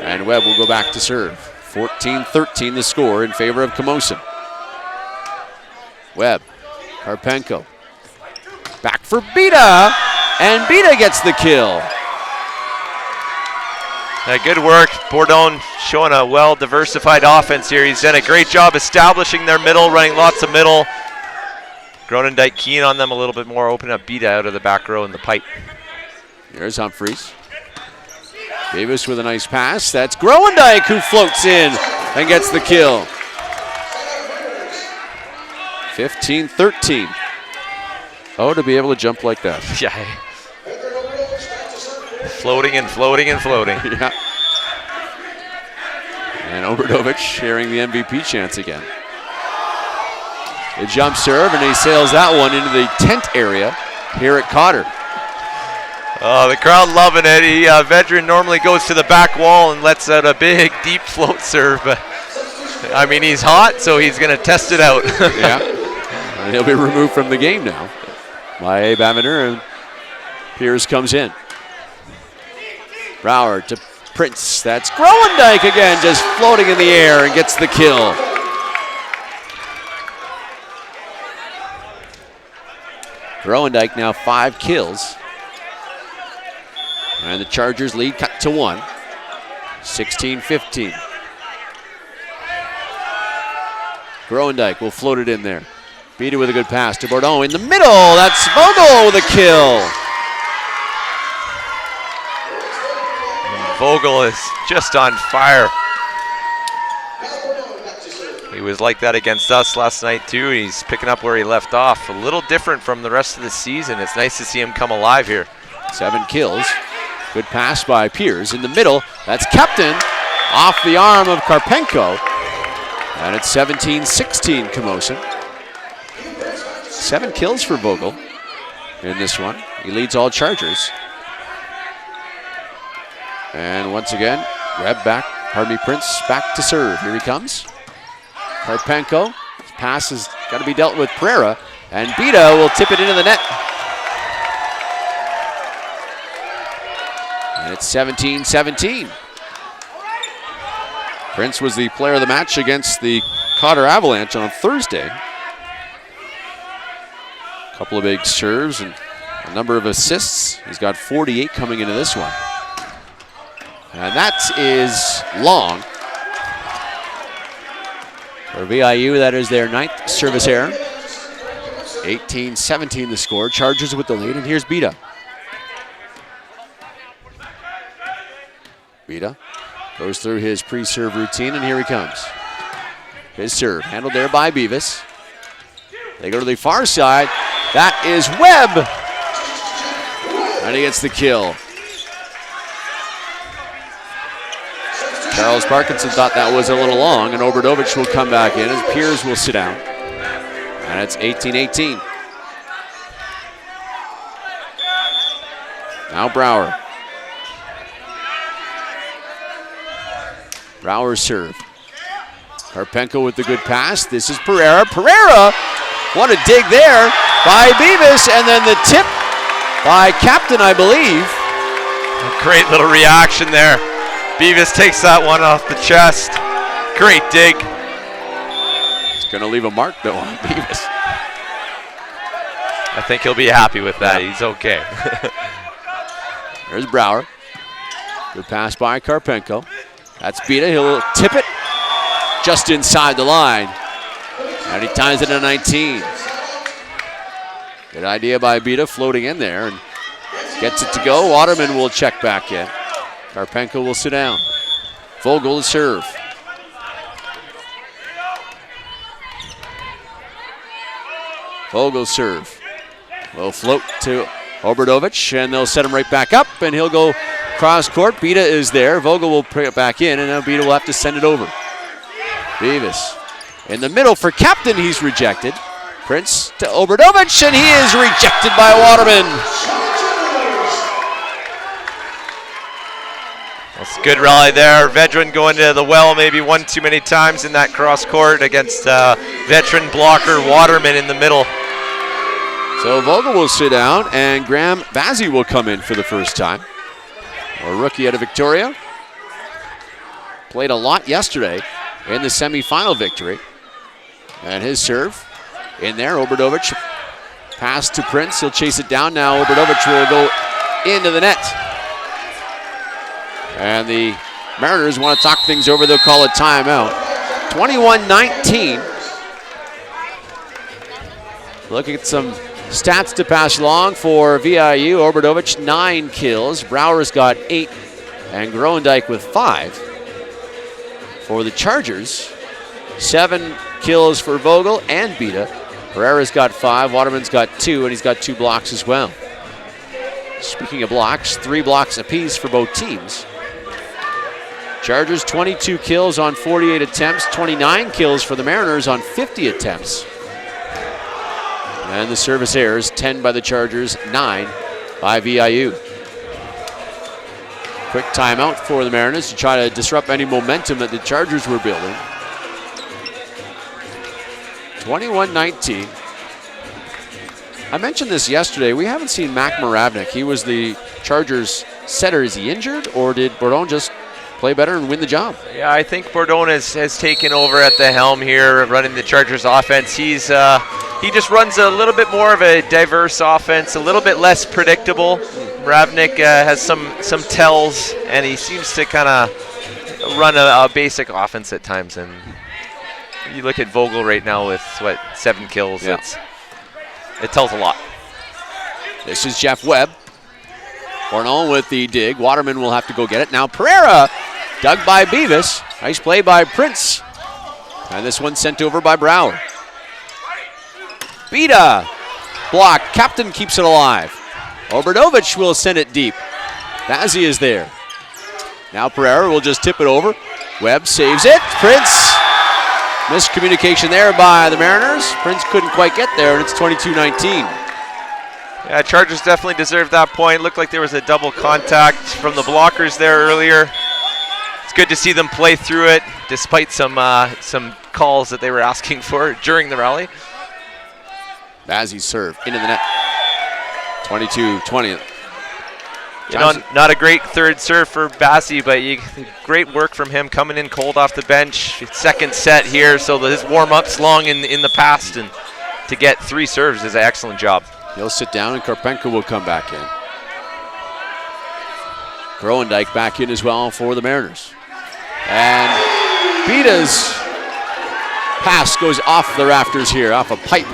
And Webb will go back to serve. 14-13 the score in favor of Camosun. Webb. Karpenko. Back for Beta. And Beta gets the kill. Good work. Bourdon showing a well-diversified offense here. He's done a great job establishing their middle, running lots of middle. Gronendijk keen on them a little bit more, opening up Beta out of the back row in the pipe. There's Humphreys. Davis with a nice pass. That's Gronendijk who floats in and gets the kill. 15-13. Oh, to be able to jump like that. Yeah. Floating and floating and floating. Yeah. And Obradovic sharing the MVP chance again. A jump serve, and he sails that one into the tent area here at COTR. Oh, the crowd loving it. Veteran normally goes to the back wall and lets out a big, deep float serve. But I mean, he's hot, so he's going to test it out. Yeah. And he'll be removed from the game now by Abe Avner, and Piers comes in. Brower to Prince. That's Gronendijk again, just floating in the air and gets the kill. Gronendijk now 5 kills. And the Chargers lead cut to 1. 16-15. Gronendijk will float it in there. Beat it with a good pass to Bourdon in the middle. That's Vogel with a kill. Vogel is just on fire. He was like that against us last night too. He's picking up where he left off. A little different from the rest of the season. It's nice to see him come alive here. 7 kills. Good pass by Piers in the middle. That's Captain off the arm of Karpenko. And it's 17-16 Camosun. 7 kills for Vogel in this one. He leads all Chargers. And once again, Prince back to serve. Here he comes. Karpenko. His pass has got to be dealt with Pereira. And Beta will tip it into the net. And it's 17-17. Prince was the player of the match against the COTR Avalanche on Thursday. A couple of big serves and a number of assists. He's got 48 coming into this one. And that is long. For VIU, that is their 9th service error. 18-17 the score. Chargers with the lead, and here's Beta. Bita goes through his pre-serve routine, and here he comes. His serve, handled there by Beavis. They go to the far side. That is Webb. And he gets the kill. Charles Parkinson thought that was a little long, and Obradovich will come back in as Piers will sit down. And it's 18-18. Now Brower. Brower's serve. Karpenko with the good pass. This is Pereira. Pereira, what a dig there by Beavis, and then the tip by Captain, I believe. A great little reaction there. Beavis takes that one off the chest. Great dig. It's going to leave a mark, though, on Beavis. I think he'll be happy with that. He's okay. There's Brower. Good pass by Karpenko. That's Bita. He'll tip it just inside the line. And he ties it at 19. Good idea by Bita, floating in there and gets it to go. Waterman will check back in. Karpenko will sit down. Vogel to serve. Vogel serve. Will float to Obradovich, and they'll set him right back up, and he'll go cross court. Bita is there. Vogel will bring it back in, and now Bita will have to send it over. Beavis in the middle for Captain. He's rejected. Prince to Obradovich, and he is rejected by Waterman. That's a good rally there. Vedran going to the well maybe one too many times in that cross court against veteran blocker Waterman in the middle. So Vogel will sit down, and Graham Bazzi will come in for the first time. A rookie out of Victoria. Played a lot yesterday in the semifinal victory. And his serve in there. Obradovich pass to Prince. He'll chase it down now. Obradovich will go into the net. And the Mariners want to talk things over. They'll call a timeout. 21-19. Looking at some stats to pass along for VIU. Obradovich, 9 kills. Brower's got 8. And Groendyke with 5. For the Chargers, 7 kills for Vogel and Bita. Pereira's got 5. Waterman's got 2, and he's got 2 blocks as well. Speaking of blocks, 3 blocks apiece for both teams. Chargers 22 kills on 48 attempts, 29 kills for the Mariners on 50 attempts. And the service errors, 10 by the Chargers, 9 by VIU. Quick timeout for the Mariners to try to disrupt any momentum that the Chargers were building. 21-19. I mentioned this yesterday. We haven't seen Mac Moravnik. He was the Chargers setter. Is he injured, or did Bourdon just play better and win the job? Yeah, I think Bourdon has taken over at the helm here, running the Chargers offense. He just runs a little bit more of a diverse offense, a little bit less predictable. Moravnik has some tells, and he seems to kind of run a basic offense at times. And you look at Vogel right now with, 7 kills. Yeah. It tells a lot. This is Jeff Webb. Bourdon with the dig. Waterman will have to go get it. Now Pereira, dug by Beavis. Nice play by Prince. And this one sent over by Brower. Bita, block. Captain keeps it alive. Obradovich will send it deep. Bazzi is there. Now Pereira will just tip it over. Webb saves it. Prince, miscommunication there by the Mariners. Prince couldn't quite get there, and it's 22-19. Yeah, Chargers definitely deserved that point. Looked like there was a double contact from the blockers there earlier. It's good to see them play through it, despite some calls that they were asking for during the rally. Bazzi's serve into the net. 22-20. You know, not a great third serve for Bazzi, but great work from him coming in cold off the bench. Second set here, so his warm-up's long in the past, and to get 3 serves is an excellent job. He'll sit down, and Karpenko will come back in. Groendyke back in as well for the Mariners. And Bita's pass goes off the rafters here, off a pipe.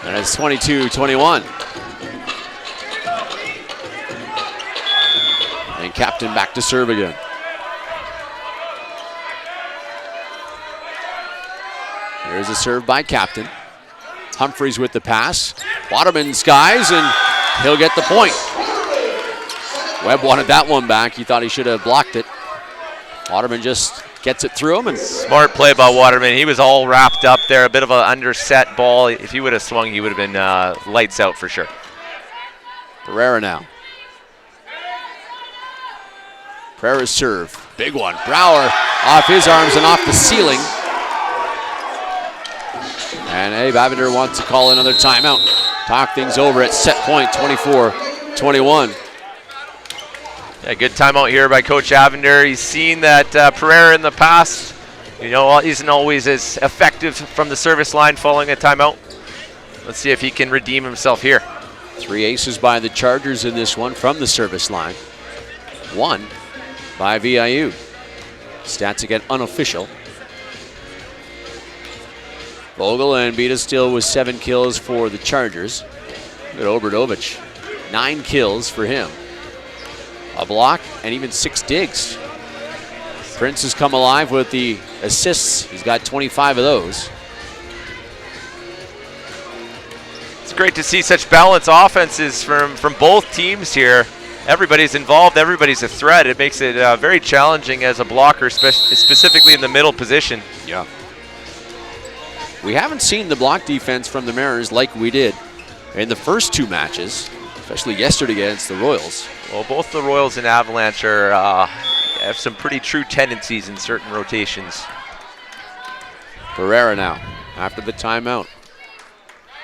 And it's 22-21. And Captain back to serve again. Here's a serve by Captain. Humphreys with the pass. Waterman skies, and he'll get the point. Webb wanted that one back. He thought he should have blocked it. Waterman just gets it through him. And smart play by Waterman. He was all wrapped up there. A bit of an underset ball. If he would have swung, he would have been lights out for sure. Pereira now. Pereira's serve. Big one. Brower off his arms and off the ceiling. And Abe Avender wants to call another timeout. Talk things over at set point, 24-21. Yeah, good timeout here by Coach Avender. He's seen that Pereira in the past, isn't always as effective from the service line following a timeout. Let's see if he can redeem himself here. 3 aces by the Chargers in this one from the service line. 1 by VIU. Stats again unofficial. Vogel and Beta still with 7 kills for the Chargers. Look at Obradovich, 9 kills for him. A block and even 6 digs. Prince has come alive with the assists. He's got 25 of those. It's great to see such balanced offenses from both teams here. Everybody's involved, everybody's a threat. It makes it very challenging as a blocker, specifically in the middle position. Yeah. We haven't seen the block defense from the Mariners like we did in the first 2 matches, especially yesterday against the Royals. Well, both the Royals and Avalanche are have some pretty true tendencies in certain rotations. Pereira now, after the timeout.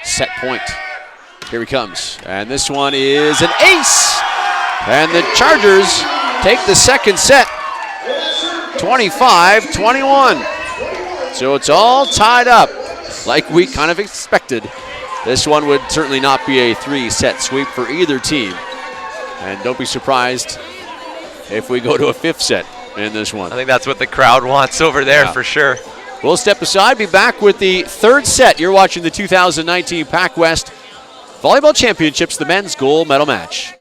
Set point. Here he comes. And this one is an ace! And the Chargers take the second set, 25-21. So it's all tied up like we kind of expected. This one would certainly not be a 3-set sweep for either team. And don't be surprised if we go to a 5th set in this one. I think that's what the crowd wants over there for sure. We'll step aside, be back with the 3rd set. You're watching the 2019 PACWEST Volleyball Championships, the men's gold medal match.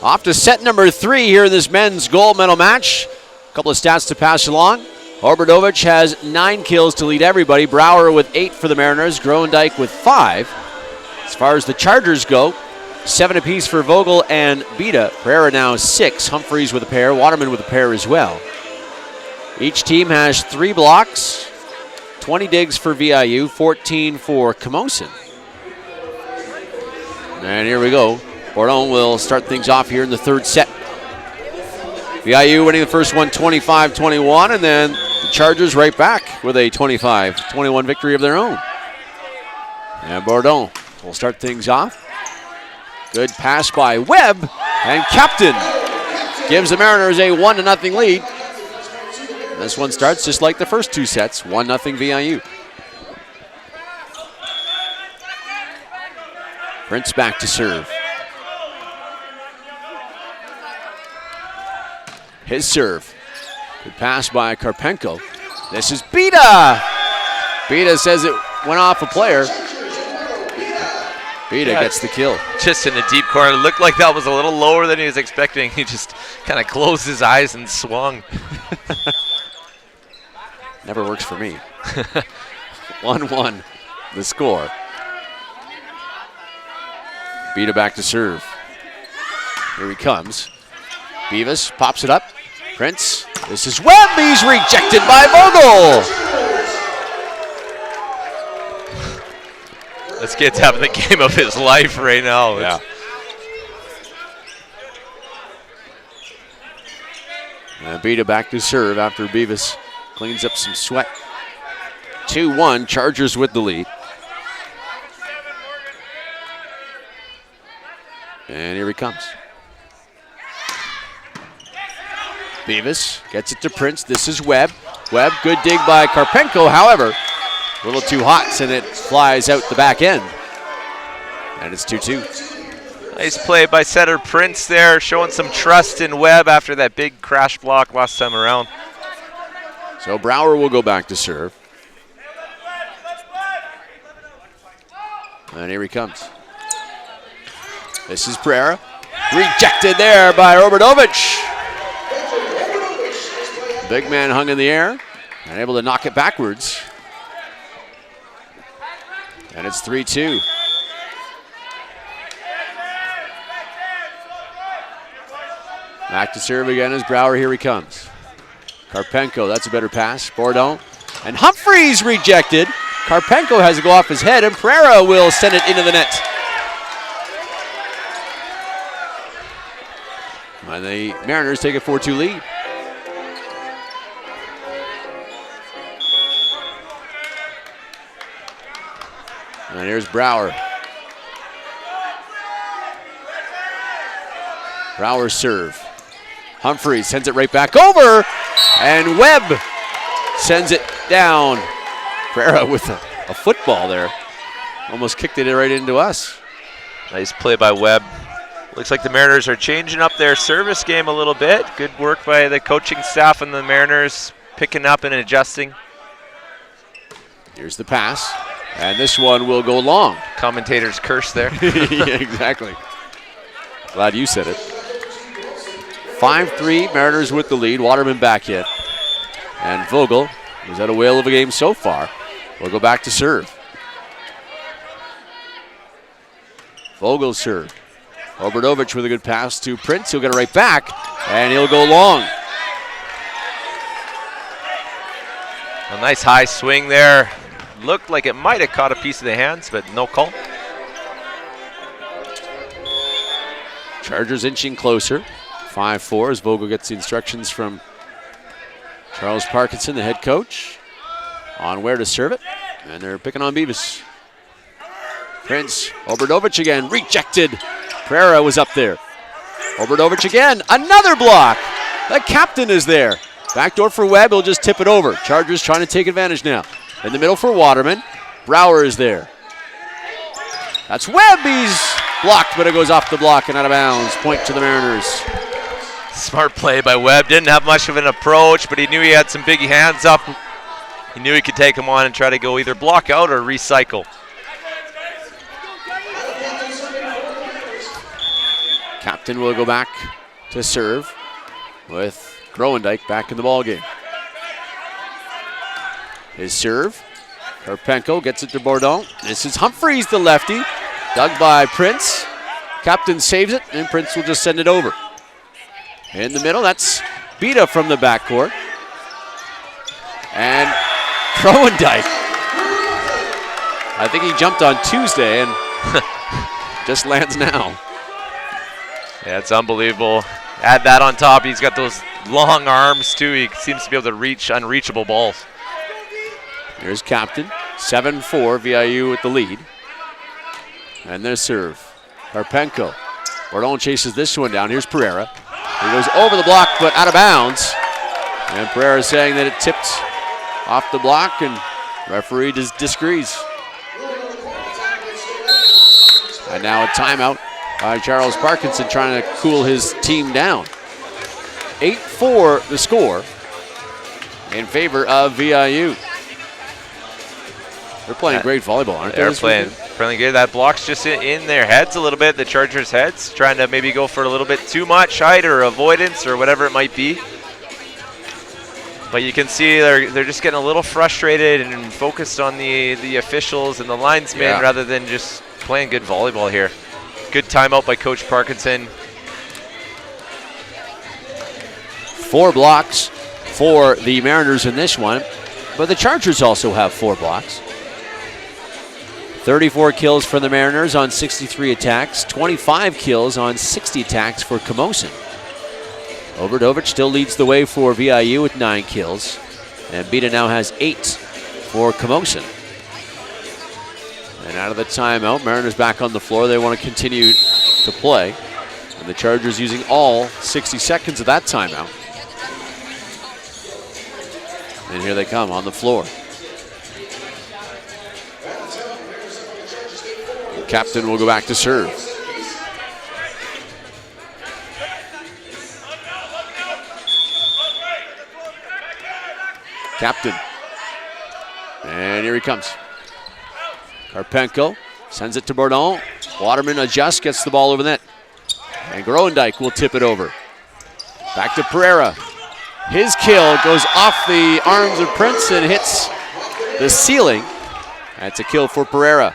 Off to set number 3 here in this men's gold medal match. A couple of stats to pass along. Obradovich has 9 kills to lead everybody. Brower with 8 for the Mariners. Groendyke with 5. As far as the Chargers go, 7 apiece for Vogel and Beta. Pereira now 6. Humphreys with a pair. Waterman with a pair as well. Each team has 3 blocks. 20 digs for VIU. 14 for Camosun. And here we go. Bourdon will start things off here in the 3rd set. VIU winning the first one 25-21, and then the Chargers right back with a 25-21 victory of their own. And Bourdon will start things off. Good pass by Webb, and Captain gives the Mariners a 1-0 lead. This one starts just like the first 2 sets, 1-0 VIU. Prince back to serve. His serve. Good pass by Karpenko. This is Beta. Beta says it went off a player. Beta gets the kill. Just in the deep corner. It looked like that was a little lower than he was expecting. He just kind of closed his eyes and swung. Never works for me. 1-1 the score. Beta back to serve. Here he comes. Beavis pops it up. Prince. This is Webb. He's rejected by Vogel. This kid's having the game of his life right now. Yeah. And Beta back to serve after Beavis cleans up some sweat. 2-1, Chargers with the lead. And here he comes. Beavis gets it to Prince. This is Webb. Webb, good dig by Karpenko. However, a little too hot, and it flies out the back end. And it's 2-2. Nice play by setter Prince there, showing some trust in Webb after that big crash block last time around. So Brower will go back to serve. And here he comes. This is Pereira. Rejected there by Obradovich. Big man hung in the air and able to knock it backwards. And it's 3-2. Back to serve again as Brower. Here he comes. Karpenko, that's a better pass. Bourdon. And Humphreys rejected. Karpenko has to go off his head, and Pereira will send it into the net. And the Mariners take a 4-2 lead. And here's Brower. Brower's serve. Humphreys sends it right back over, and Webb sends it down. Pereira with a football there. Almost kicked it right into us. Nice play by Webb. Looks like the Mariners are changing up their service game a little bit. Good work by the coaching staff and the Mariners picking up and adjusting. Here's the pass, and this one will go long. Commentator's curse there. Yeah, exactly. Glad you said it. 5-3, Mariners with the lead. Waterman back hit. And Vogel, who's had a whale of a game so far, will go back to serve. Vogel serve. Obradovich with a good pass to Prince. He'll get it right back, and he'll go long. A nice high swing there. Looked like it might have caught a piece of the hands, but no call. Chargers inching closer. 5-4 as Vogel gets the instructions from Charles Parkinson, the head coach, on where to serve it. And they're picking on Beavis. Prince, Obradovich again, rejected. Pereira was up there. Obradovich again, another block. The captain is there. Backdoor for Webb, he'll just tip it over. Chargers trying to take advantage now. In the middle for Waterman. Brower is there. That's Webb, he's blocked, but it goes off the block and out of bounds. Point to the Mariners. Smart play by Webb. Didn't have much of an approach, but he knew he had some big hands up. He knew he could take them on and try to go either block out or recycle. Captain will go back to serve with Groendyke back in the ballgame. His serve. Karpenko gets it to Bourdon. This is Humphreys, the lefty. Dug by Prince. Captain saves it, and Prince will just send it over. In the middle, that's Bita from the backcourt. And Groendyke. I think he jumped on Tuesday and just lands now. Yeah, it's unbelievable. Add that on top. He's got those long arms, too. He seems to be able to reach unreachable balls. Here's Captain. 7-4, VIU with the lead. And their serve. Karpenko. Bourdon chases this one down. Here's Pereira. He goes over the block, but out of bounds. And Pereira saying that it tipped off the block, and referee disagrees. And now a timeout by Charles Parkinson trying to cool his team down. 8-4 the score in favor of VIU. They're playing great volleyball, aren't they? They're playing good. That block's just in their heads a little bit, the Chargers' heads, trying to maybe go for a little bit too much height or avoidance or whatever it might be. But you can see they're just getting a little frustrated and focused on the officials and the linesmen rather than just playing good volleyball here. Good timeout by Coach Parkinson. 4 blocks for the Mariners in this one, but the Chargers also have 4 blocks. 34 kills for the Mariners on 63 attacks, 25 kills on 60 attacks for Camosun. Obradovic still leads the way for VIU with 9 kills, and Bita now has 8 for Camosun. And out of the timeout, Mariners back on the floor. They want to continue to play, and the Chargers using all 60 seconds of that timeout. And here they come on the floor. Captain will go back to serve. Captain. And here he comes. Karpenko sends it to Bourdon. Waterman adjusts, gets the ball over the net. And Groendyke will tip it over. Back to Pereira. His kill goes off the arms of Prince and hits the ceiling. That's a kill for Pereira.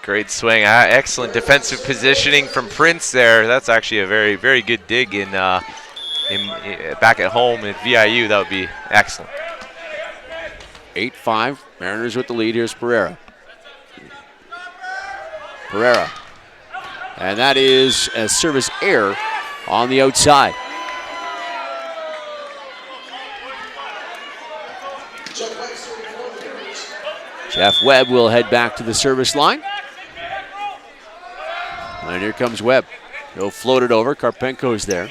Great swing. Excellent defensive positioning from Prince there. That's actually a very, very good dig in back at home at VIU. That would be excellent. 8-5. Mariners with the lead. Here's Pereira. Pereira. And that is a service error on the outside. Jeff Webb will head back to the service line. And here comes Webb. He'll float it over. Karpenko's there.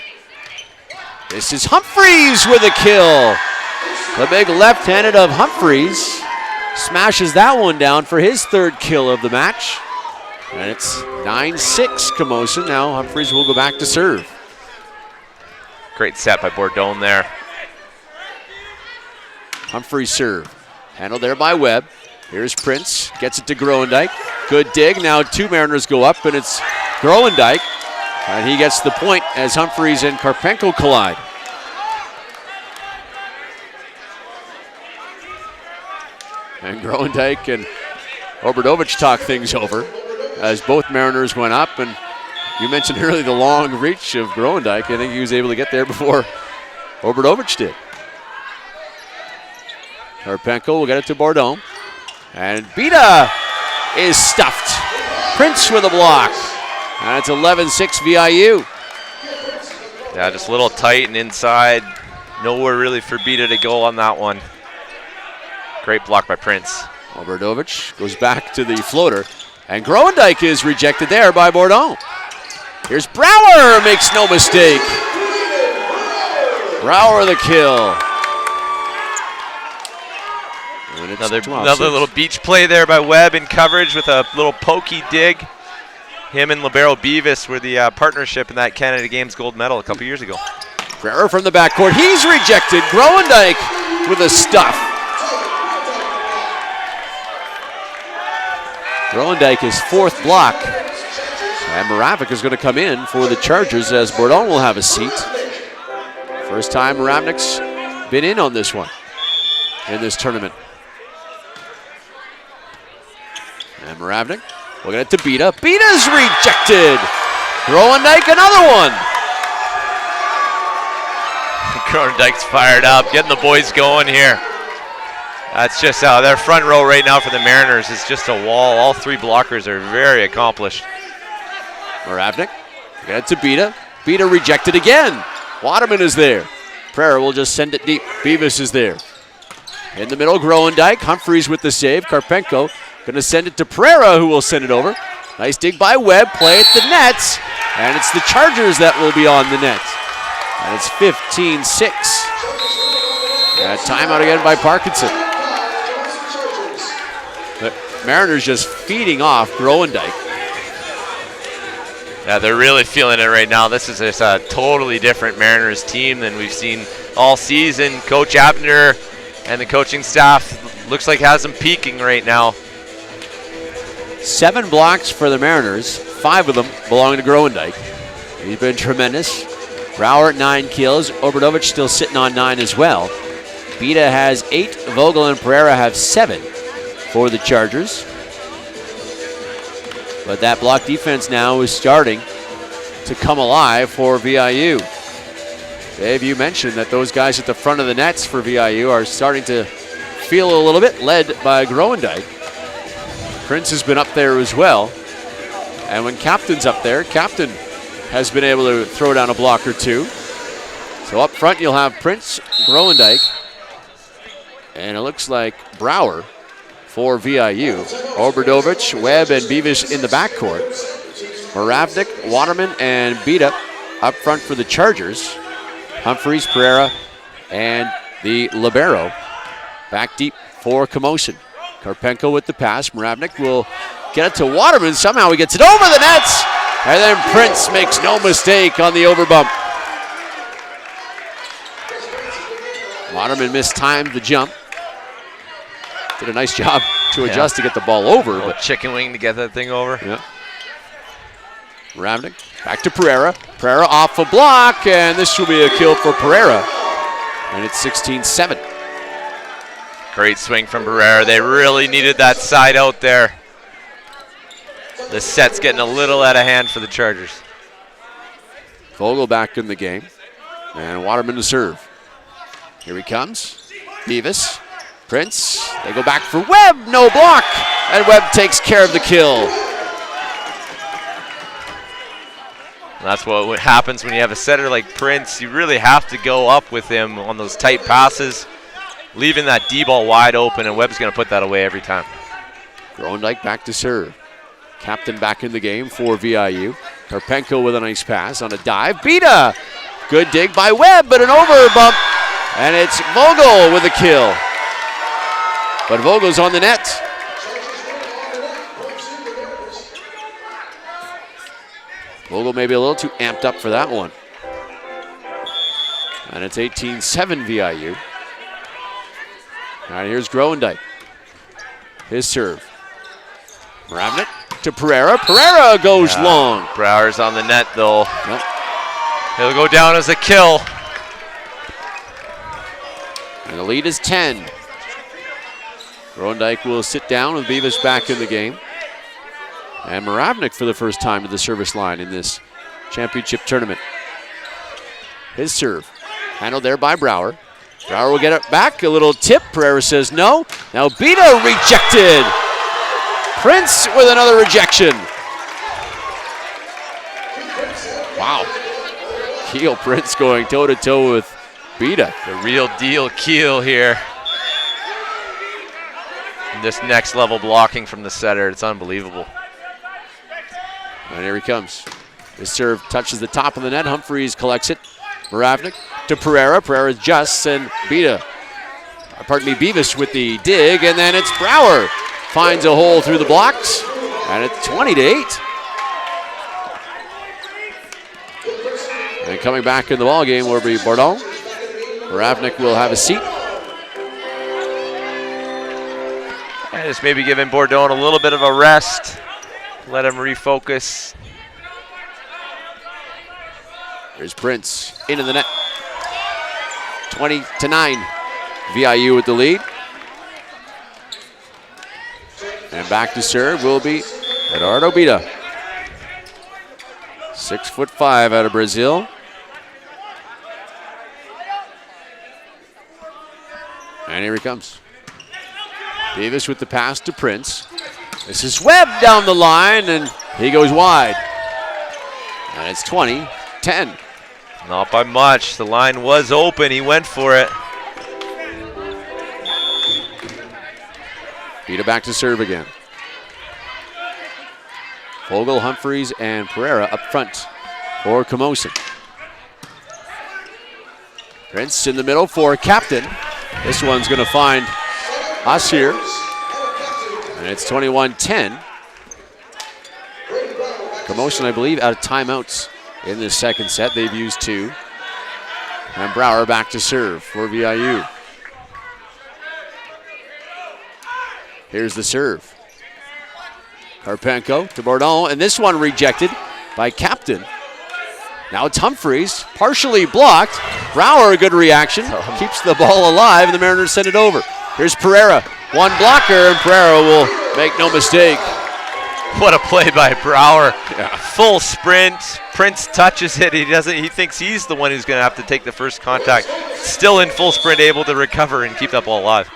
This is Humphreys with a kill. The big left-handed of Humphreys smashes that one down for his 3rd kill of the match. And it's 9-6 Camosun. Now Humphreys will go back to serve. Great set by Bourdon there. Humphreys serve. Handled there by Webb. Here's Prince. Gets it to Groendyke. Good dig. Now 2 Mariners go up, and it's Groendyke. And he gets the point as Humphreys and Karpenko collide. And Groendyke and Obradovic talk things over as both Mariners went up. And you mentioned earlier the long reach of Groendyke. I think he was able to get there before Obradovic did. Karpenko will get it to Bourdon. And Bita is stuffed. Prince with a block. And it's 11-6 VIU. Yeah, just a little tight and inside. Nowhere really for Bita to go on that one. Great block by Prince. Obradovic goes back to the floater. And Groendyke is rejected there by Bourdon. Here's Brower, makes no mistake. Brower the kill. Another little beach play there by Webb in coverage with a little pokey dig. Him and Libero Beavis were the partnership in that Canada Games gold medal a couple years ago. Brewer from the backcourt, he's rejected. Groendyke with a stuff. Groendyke is 4th block. And Moravik is going to come in for the Chargers as Bourdon will have a seat. First time Moravnik's been in on this one. in this tournament. And Moravnik will get it to Beta. Beta's rejected. Groendyke, another one. Groendyke's fired up, getting the boys going here. That's just their front row right now for the Mariners is just a wall. All three blockers are very accomplished. Moravnik get it to Beta. Beta rejected again. Waterman is there. Pereira will just send it deep. Beavis is there. In the middle, Groendyke. Humphreys with the save. Karpenko going to send it to Pereira, who will send it over. Nice dig by Webb. Play at the nets. And it's the Chargers that will be on the net. And it's 15-6. Timeout again by Parkinson. The Mariners just feeding off Groendyke. Yeah, they're really feeling it right now. This is just a totally different Mariners team than we've seen all season. Coach Abner and the coaching staff looks like has them peaking right now. 7 blocks for the Mariners. 5 of them belong to Groendyke. He's been tremendous. Brower at 9 kills. Obradovic still sitting on 9 as well. Beta has 8. Vogel and Pereira have 7 for the Chargers. But that block defense now is starting to come alive for VIU. Dave, you mentioned that those guys at the front of the nets for VIU are starting to feel a little bit, led by Groendyke. Prince has been up there as well. And when Captain's up there, Captain has been able to throw down a block or two. So up front you'll have Prince, Groendyke, and it looks like Brower for VIU. Obradovic, Webb, and Beavis in the backcourt. Moravnik, Waterman, and Beta up front for the Chargers. Humphreys, Pereira, and the libero back deep for Camosun. Karpenko with the pass. Moravnik will get it to Waterman. Somehow he gets it over the nets. And then Prince makes no mistake on the overbump. Waterman mistimed the jump. Did a nice job to adjust to get the ball over. But chicken wing to get that thing over. Yeah. Moravnik back to Pereira. Pereira off a block, and this will be a kill for Pereira. And it's 16-7. Great swing from Pereira. They really needed that side out there. The set's getting a little out of hand for the Chargers. Vogel back in the game. And Waterman to serve. Here he comes. Beavis. Prince. They go back for Webb. No block. And Webb takes care of the kill. That's what happens when you have a setter like Prince. You really have to go up with him on those tight passes, leaving that D ball wide open, and Webb's going to put that away every time. Groendyke back to serve. Captain back in the game for VIU. Karpenko with a nice pass on a dive. Beta! Good dig by Webb, but an overbump. And it's Vogel with a kill. But Vogel's on the net. Vogel maybe a little too amped up for that one. And it's 18-7 VIU. All right, here's Groendyke. His serve. Moravnik to Pereira. Pereira goes long. Brower's on the net, though. Nope. He'll go down as a kill. And the lead is 10. Groendyke will sit down with Beavis back in the game. And Moravnik for the first time to the service line in this championship tournament. His serve. Handled there by Brower. Brower will get it back. A little tip. Pereira says no. Now Beta rejected. Prince with another rejection. Wow. Keel Prince going toe-to-toe with Beta. The real deal Keel here. This next level blocking from the setter, it's unbelievable. And here he comes. His serve touches the top of the net. Humphreys collects it. Moravnik to Pereira. Pereira adjusts, and Beavis with the dig, and then it's Brower. Finds a hole through the blocks, and it's 20-8. And coming back in the ballgame will be Bourdon. Moravnik will have a seat. And just maybe giving Bourdon a little bit of a rest. Let him refocus. Here's Prince into the net. 20-9. VIU with the lead. And back to serve will be Eduardo Bita. 6'5" out of Brazil. And here he comes. Davis with the pass to Prince. This is Webb down the line, and he goes wide. And it's 20-10. Not by much. The line was open. He went for it. Bita back to serve again. Vogel, Humphreys, and Pereira up front for Camosun. Prince in the middle for Captain. This one's going to find us here. And it's 21-10. Camosun, I believe, out of timeouts in this second set. They've used 2. And Brower back to serve for VIU. Here's the serve. Karpenko to Bourdon, and this one rejected by Captain. Now it's Humphreys, partially blocked. Brower, a good reaction, keeps the ball alive, and the Mariners send it over. Here's Pereira, one blocker, and Pereira will make no mistake. What a play by Brower. Yeah. Full sprint. Prince touches it. He thinks he's the one who's going to have to take the first contact. Still in full sprint, able to recover and keep that ball alive.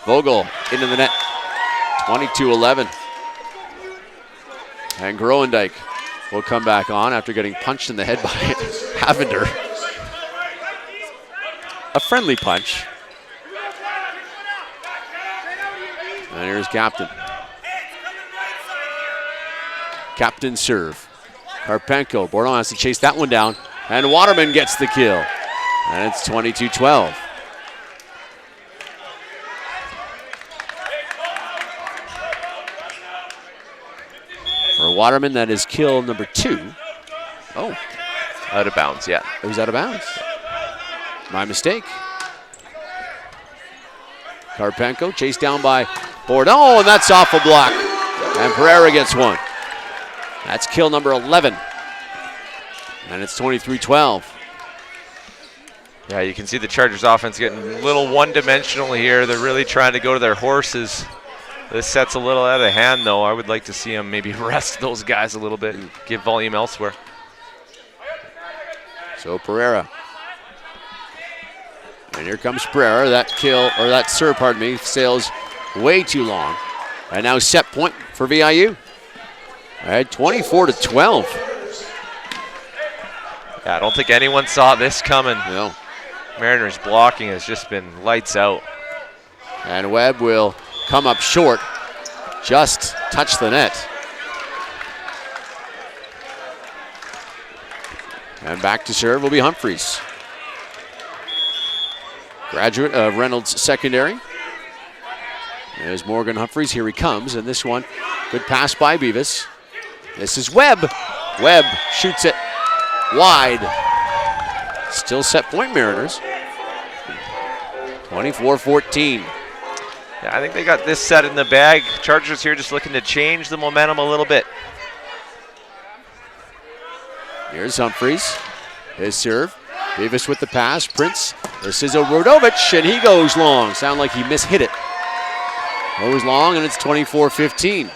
Vogel into the net, 22-11. And Groendyke will come back on after getting punched in the head by Havender. A friendly punch. And here's Captain. Captain serve. Karpenko, Bourdon has to chase that one down. And Waterman gets the kill. And it's 22-12. For Waterman, that is kill number 2. Oh. Out of bounds, yeah. It was out of bounds. My mistake. Karpenko chased down by Bourdon, and that's off a block. And Pereira gets one. That's kill number 11. And it's 23-12. Yeah, you can see the Chargers offense getting a little one-dimensional here. They're really trying to go to their horses. This set's a little out of hand, though. I would like to see them maybe rest those guys a little bit and give volume elsewhere. So Pereira. And here comes Pereira. That kill, or that serve, pardon me, sails way too long. And now set point for VIU. All right, 24-12. Yeah, I don't think anyone saw this coming. No. Mariners blocking has just been lights out. And Webb will come up short, just touch the net. And back to serve will be Humphreys. Graduate of Reynolds Secondary. There's Morgan Humphreys, here he comes, and this one, good pass by Beavis. This is Webb. Webb shoots it wide. Still set point Mariners. 24-14. Yeah, I think they got this set in the bag. Chargers here just looking to change the momentum a little bit. Here's Humphreys. His serve. Davis with the pass. Prince. This is a Rodovich, and he goes long. Sound like he mishit it. Goes long, and it's 24-15.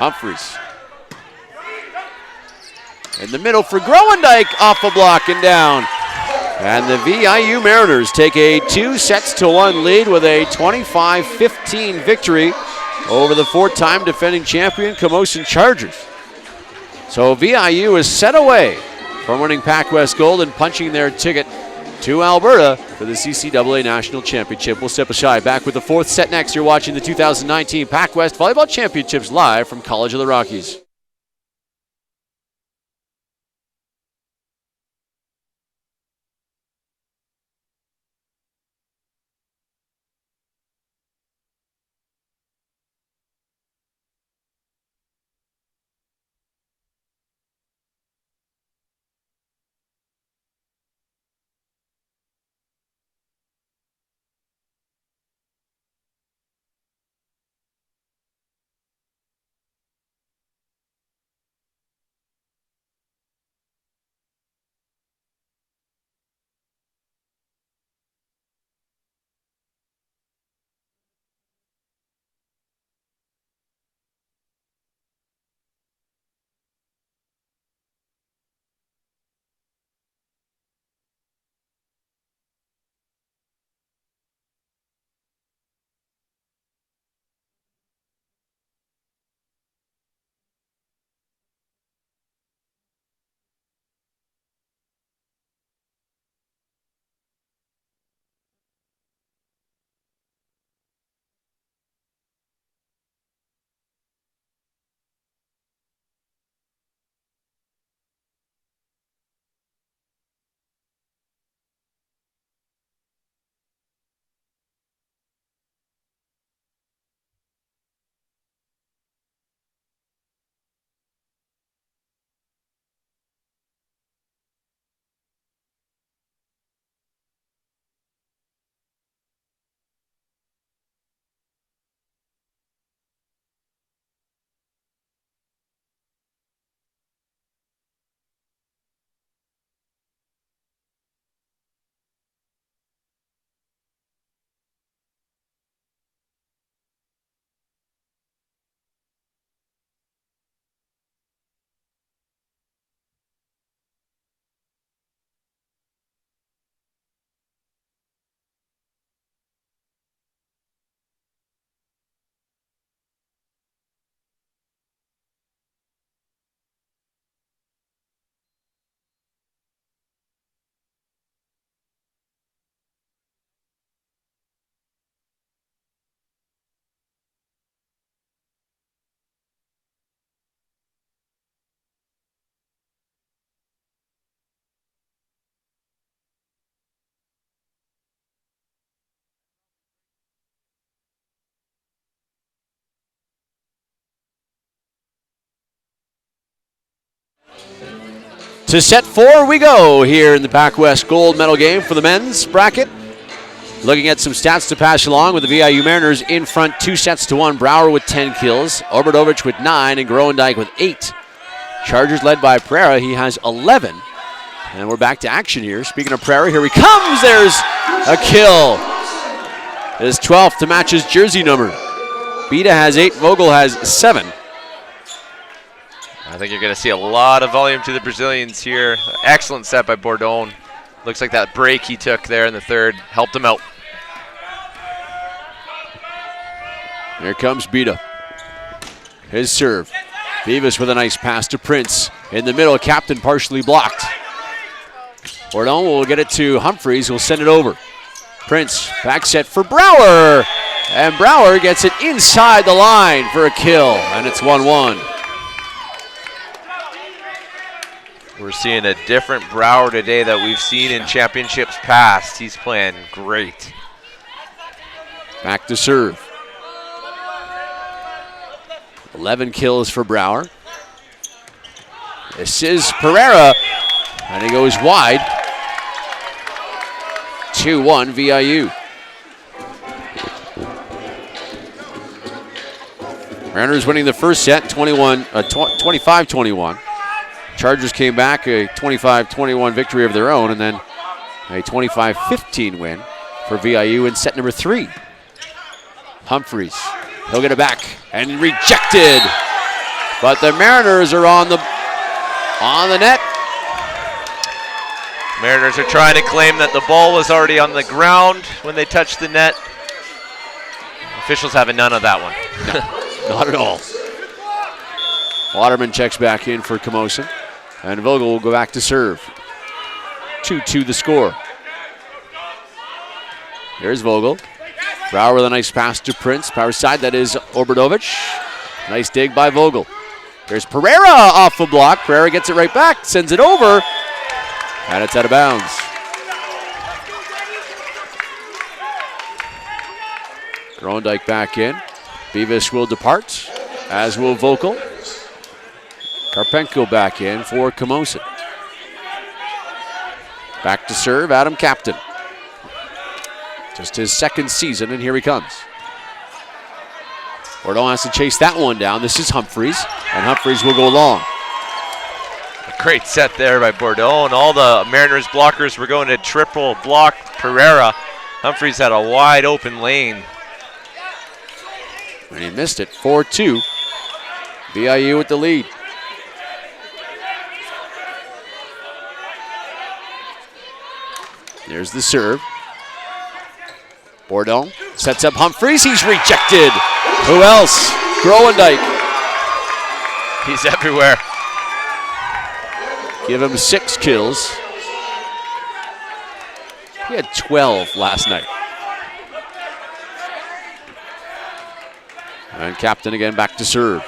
Humphreys. In the middle for Groendyke, off a block and down. And the VIU Mariners take a 2-1 lead with a 25-15 victory over the 4-time defending champion Camosun Chargers. So VIU is set away from winning PACWEST Gold and punching their ticket to Alberta for the CCAA National Championship. We'll step aside. Back with the 4th set next. You're watching the 2019 PACWEST Volleyball Championships live from College of the Rockies. To set 4 we go here in the PACWEST gold medal game for the men's bracket. Looking at some stats to pass along with the VIU Mariners in front 2-1. Brower with 10 kills, Obradovich with 9, and Groendyke with 8. Chargers led by Pereira, he has 11. And we're back to action here. Speaking of Pereira, here he comes. There's a kill. His 12th to match his jersey number. Beta has 8, Vogel has 7. I think you're going to see a lot of volume to the Brazilians here. Excellent set by Bourdon. Looks like that break he took there in the third helped him out. Here comes Beta. His serve. Vivas with a nice pass to Prince. In the middle, Captain partially blocked. Bourdon will get it to Humphreys, who will send it over. Prince, back set for Brower. And Brower gets it inside the line for a kill, and it's 1-1. We're seeing a different Brower today that we've seen in championships past. He's playing great. Back to serve. 11 kills for Brower. This is Pereira, and he goes wide. 2-1 VIU. Mariners winning the first set, 25-21. Chargers came back, a 25-21 victory of their own, and then a 25-15 win for VIU in set number 3. Humphreys, he'll get it back, and rejected. But the Mariners are on the net. Mariners are trying to claim that the ball was already on the ground when they touched the net. Officials having none of that one. Not at all. Waterman checks back in for Camosun. And Vogel will go back to serve. 2-2 the score. Here's Vogel. Brower with a nice pass to Prince. Power side, that is Obradovich. Nice dig by Vogel. There's Pereira off the block. Pereira gets it right back, sends it over, and it's out of bounds. Groendyke back in. Beavis will depart, as will Vogel. Karpenko back in for Camosun. Back to serve, Adam Captain. Just his second season, and here he comes. Bourdon has to chase that one down. This is Humphreys, and Humphreys will go long. A great set there by Bourdon. All the Mariners blockers were going to triple block Pereira. Humphreys had a wide open lane. And he missed it, 4-2. VIU with the lead. There's the serve. Bourdon sets up Humphreys. He's rejected. Who else? Groendyke. He's everywhere. Give him 6 kills. He had 12 last night. And Captain again back to serve.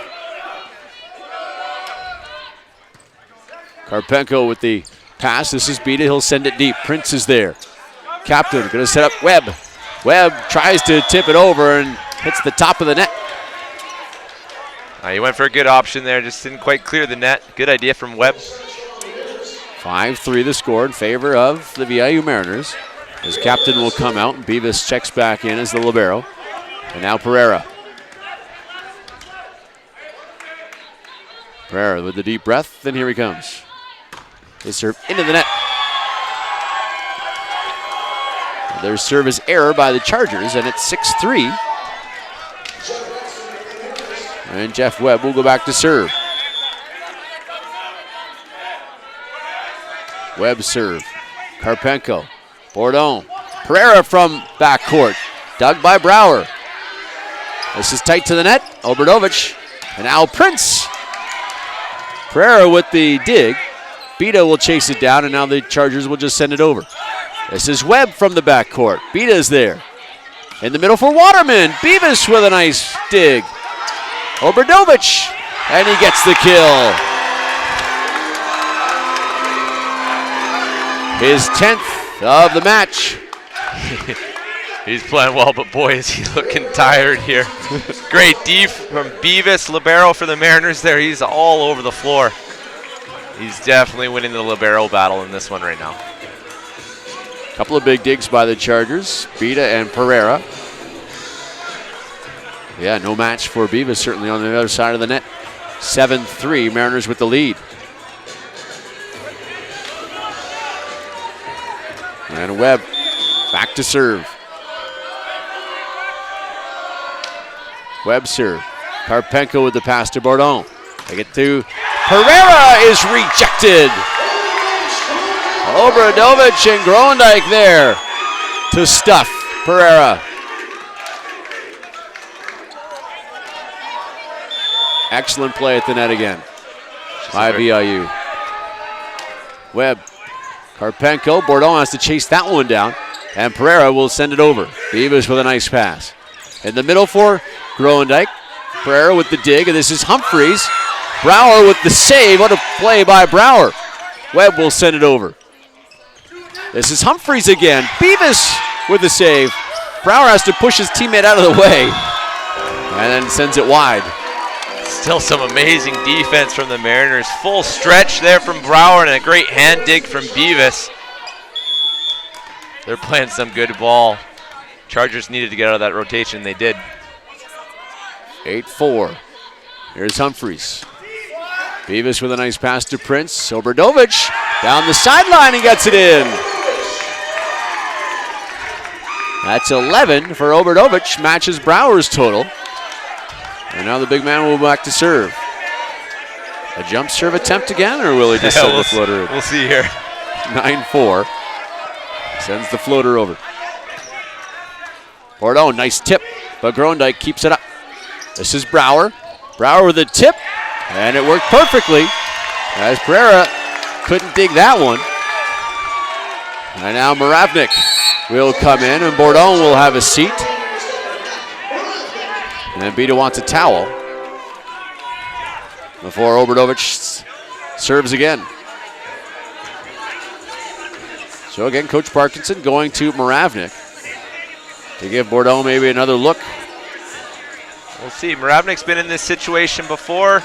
Karpenko with the pass. This is Beta. He'll send it deep. Prince is there. Captain going to set up Webb. Webb tries to tip it over and hits the top of the net. He went for a good option there. Just didn't quite clear the net. Good idea from Webb. 5-3 the score in favor of the VIU Mariners. As Captain will come out and Beavis checks back in as the libero. And now Pereira. Pereira with the deep breath, and here he comes. His serve into the net. Their service error by the Chargers, and it's 6-3. And Jeff Webb will go back to serve. Webb serve. Karpenko. Bourdon. Pereira from backcourt. Dug by Brower. This is tight to the net. Obradovich. And now Prince. Pereira with the dig. Beta will chase it down, and now the Chargers will just send it over. This is Webb from the backcourt. Beta's there. In the middle for Waterman. Beavis with a nice dig. Obradovich, and he gets the kill. His 10th of the match. He's playing well, but boy, is he looking tired here. Great D from Beavis, libero for the Mariners there. He's all over the floor. He's definitely winning the libero battle in this one right now. Couple of big digs by the Chargers, Beta and Pereira. Yeah, no match for Beavis certainly on the other side of the net. 7-3, Mariners with the lead. And Webb back to serve. Webb serve. Karpenko with the pass to Bourdon. They get to Pereira is rejected. Obradovic and Grondike there to stuff Pereira. Excellent play at the net again by VIU. Webb, Karpenko, Bourdon has to chase that one down, and Pereira will send it over. Beavis with a nice pass. In the middle for Grondike. Pereira with the dig, and this is Humphreys. Brower with the save. What a play by Brower. Webb will send it over. This is Humphreys again. Beavis with the save. Brower has to push his teammate out of the way, and then sends it wide. Still some amazing defense from the Mariners. Full stretch there from Brower and a great hand dig from Beavis. They're playing some good ball. Chargers needed to get out of that rotation. They did. 8-4. Here's Humphreys. Beavis with a nice pass to Prince. Obradovic down the sideline and gets it in. That's 11 for Obradovic. Matches Brower's total. And now the big man will go back to serve. A jump serve attempt again, or will he just send the floater in? We'll see here. 9-4. Sends the floater over. Bourdon, nice tip, but Grondike keeps it up. This is Brower. Brower with a tip, and it worked perfectly as Pereira couldn't dig that one. And now Moravnik will come in, and Bourdon will have a seat. And then Beta wants a towel before Obradovic serves again. So again, Coach Parkinson going to Moravnik to give Bourdon maybe another look. We'll see. Moravnik's been in this situation before.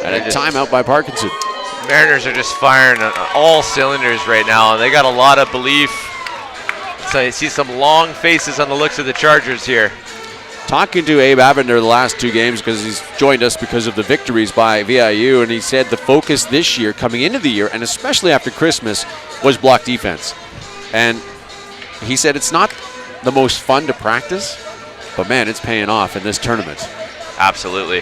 And a timeout by Parkinson. Mariners are just firing on all cylinders right now, and they got a lot of belief. So you see some long faces on the looks of the Chargers here. Talking to Abe Avender the last two games, because he's joined us because of the victories by VIU, and he said the focus this year, coming into the year, and especially after Christmas, was block defense. And he said it's not the most fun to practice, but man, it's paying off in this tournament. Absolutely.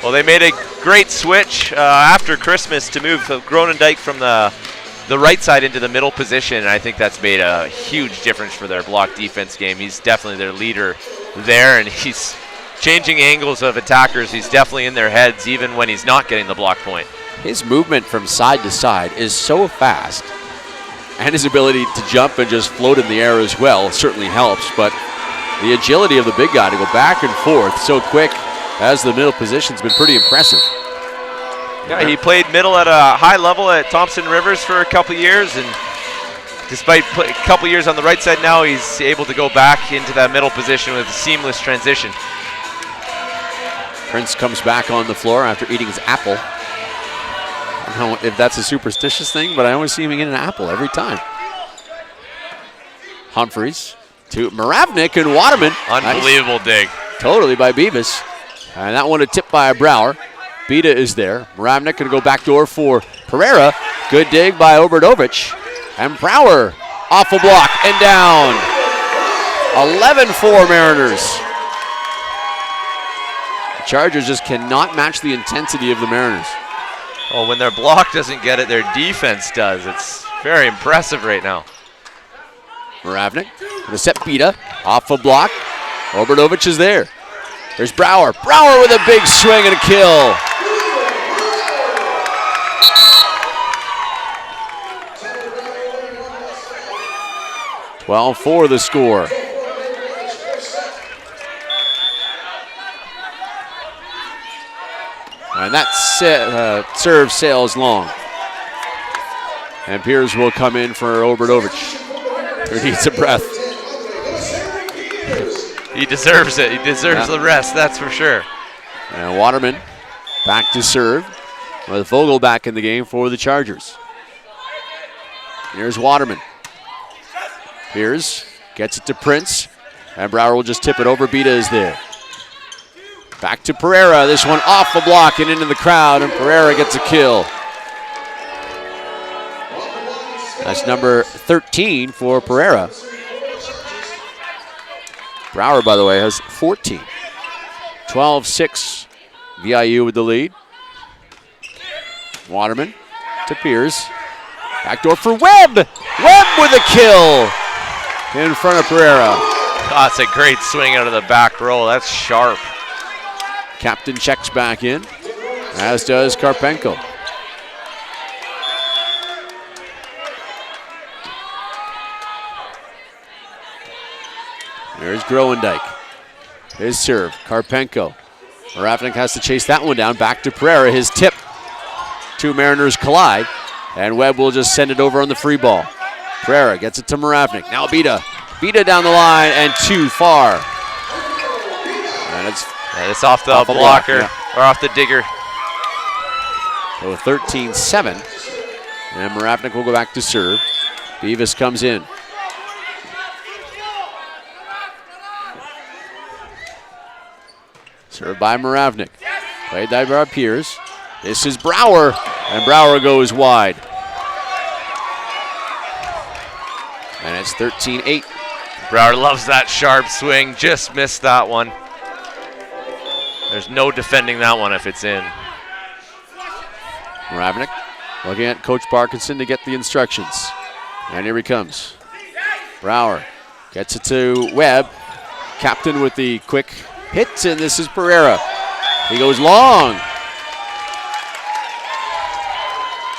Well, they made a great switch after Christmas to move Grondike from the right side into the middle position, and I think that's made a huge difference for their block defense game. He's definitely their leader there, and he's changing angles of attackers. He's definitely in their heads even when he's not getting the block point. His movement from side to side is so fast, and his ability to jump and just float in the air as well certainly helps, but the agility of the big guy to go back and forth so quick as the middle position's been pretty impressive. Yeah, he played middle at a high level at Thompson Rivers for a couple years, and despite a couple years on the right side now, he's able to go back into that middle position with a seamless transition. Prince comes back on the floor after eating his apple. I don't know if that's a superstitious thing, but I always see him eating an apple every time. Humphreys to Moravnik and Waterman. Unbelievable dig. Totally by Beavis. And that one a tip by Brower. Beta is there. Moravnik going to go backdoor for Pereira. Good dig by Obradovic. And Brower off a block and down. 11-4 Mariners. The Chargers just cannot match the intensity of the Mariners. Oh, when their block doesn't get it, their defense does. It's very impressive right now. Moravnik going to set Beta off a block. Obradovic is there. There's Brower. Brower with a big swing and a kill. $12-4 the score. And that serve sails long. And Piers will come in for Obradovic, who needs a breath. He deserves it. He deserves the rest, that's for sure. And Waterman back to serve with Vogel back in the game for the Chargers. Here's Waterman. Here's gets it to Prince. And Brower will just tip it over. Bita is there. Back to Pereira. This one off the block and into the crowd. And Pereira gets a kill. That's number 13 for Pereira. Brower, by the way, has 14. 12-6. VIU with the lead. Waterman to Pierce. Backdoor for Webb. Webb with a kill in front of Pereira. Oh, that's a great swing out of the back row. That's sharp. Captain checks back in, as does Karpenko. There's Groendyke. His serve. Karpenko. Moravnik has to chase that one down. Back to Pereira. His tip. Two Mariners collide. And Webb will just send it over on the free ball. Pereira gets it to Moravnik. Now Bita. Bita down the line and too far. And it's off the blocker, or off the digger. So 13-7. And Moravnik will go back to serve. Beavis comes in. Served by Moravnik. Played by Pierce. This is Brower, and Brower goes wide. And it's 13-8. Brower loves that sharp swing, just missed that one. There's no defending that one if it's in. Moravnik looking at Coach Parkinson to get the instructions. And here he comes. Brower gets it to Webb. Captain with the quick hit, and this is Pereira. He goes long.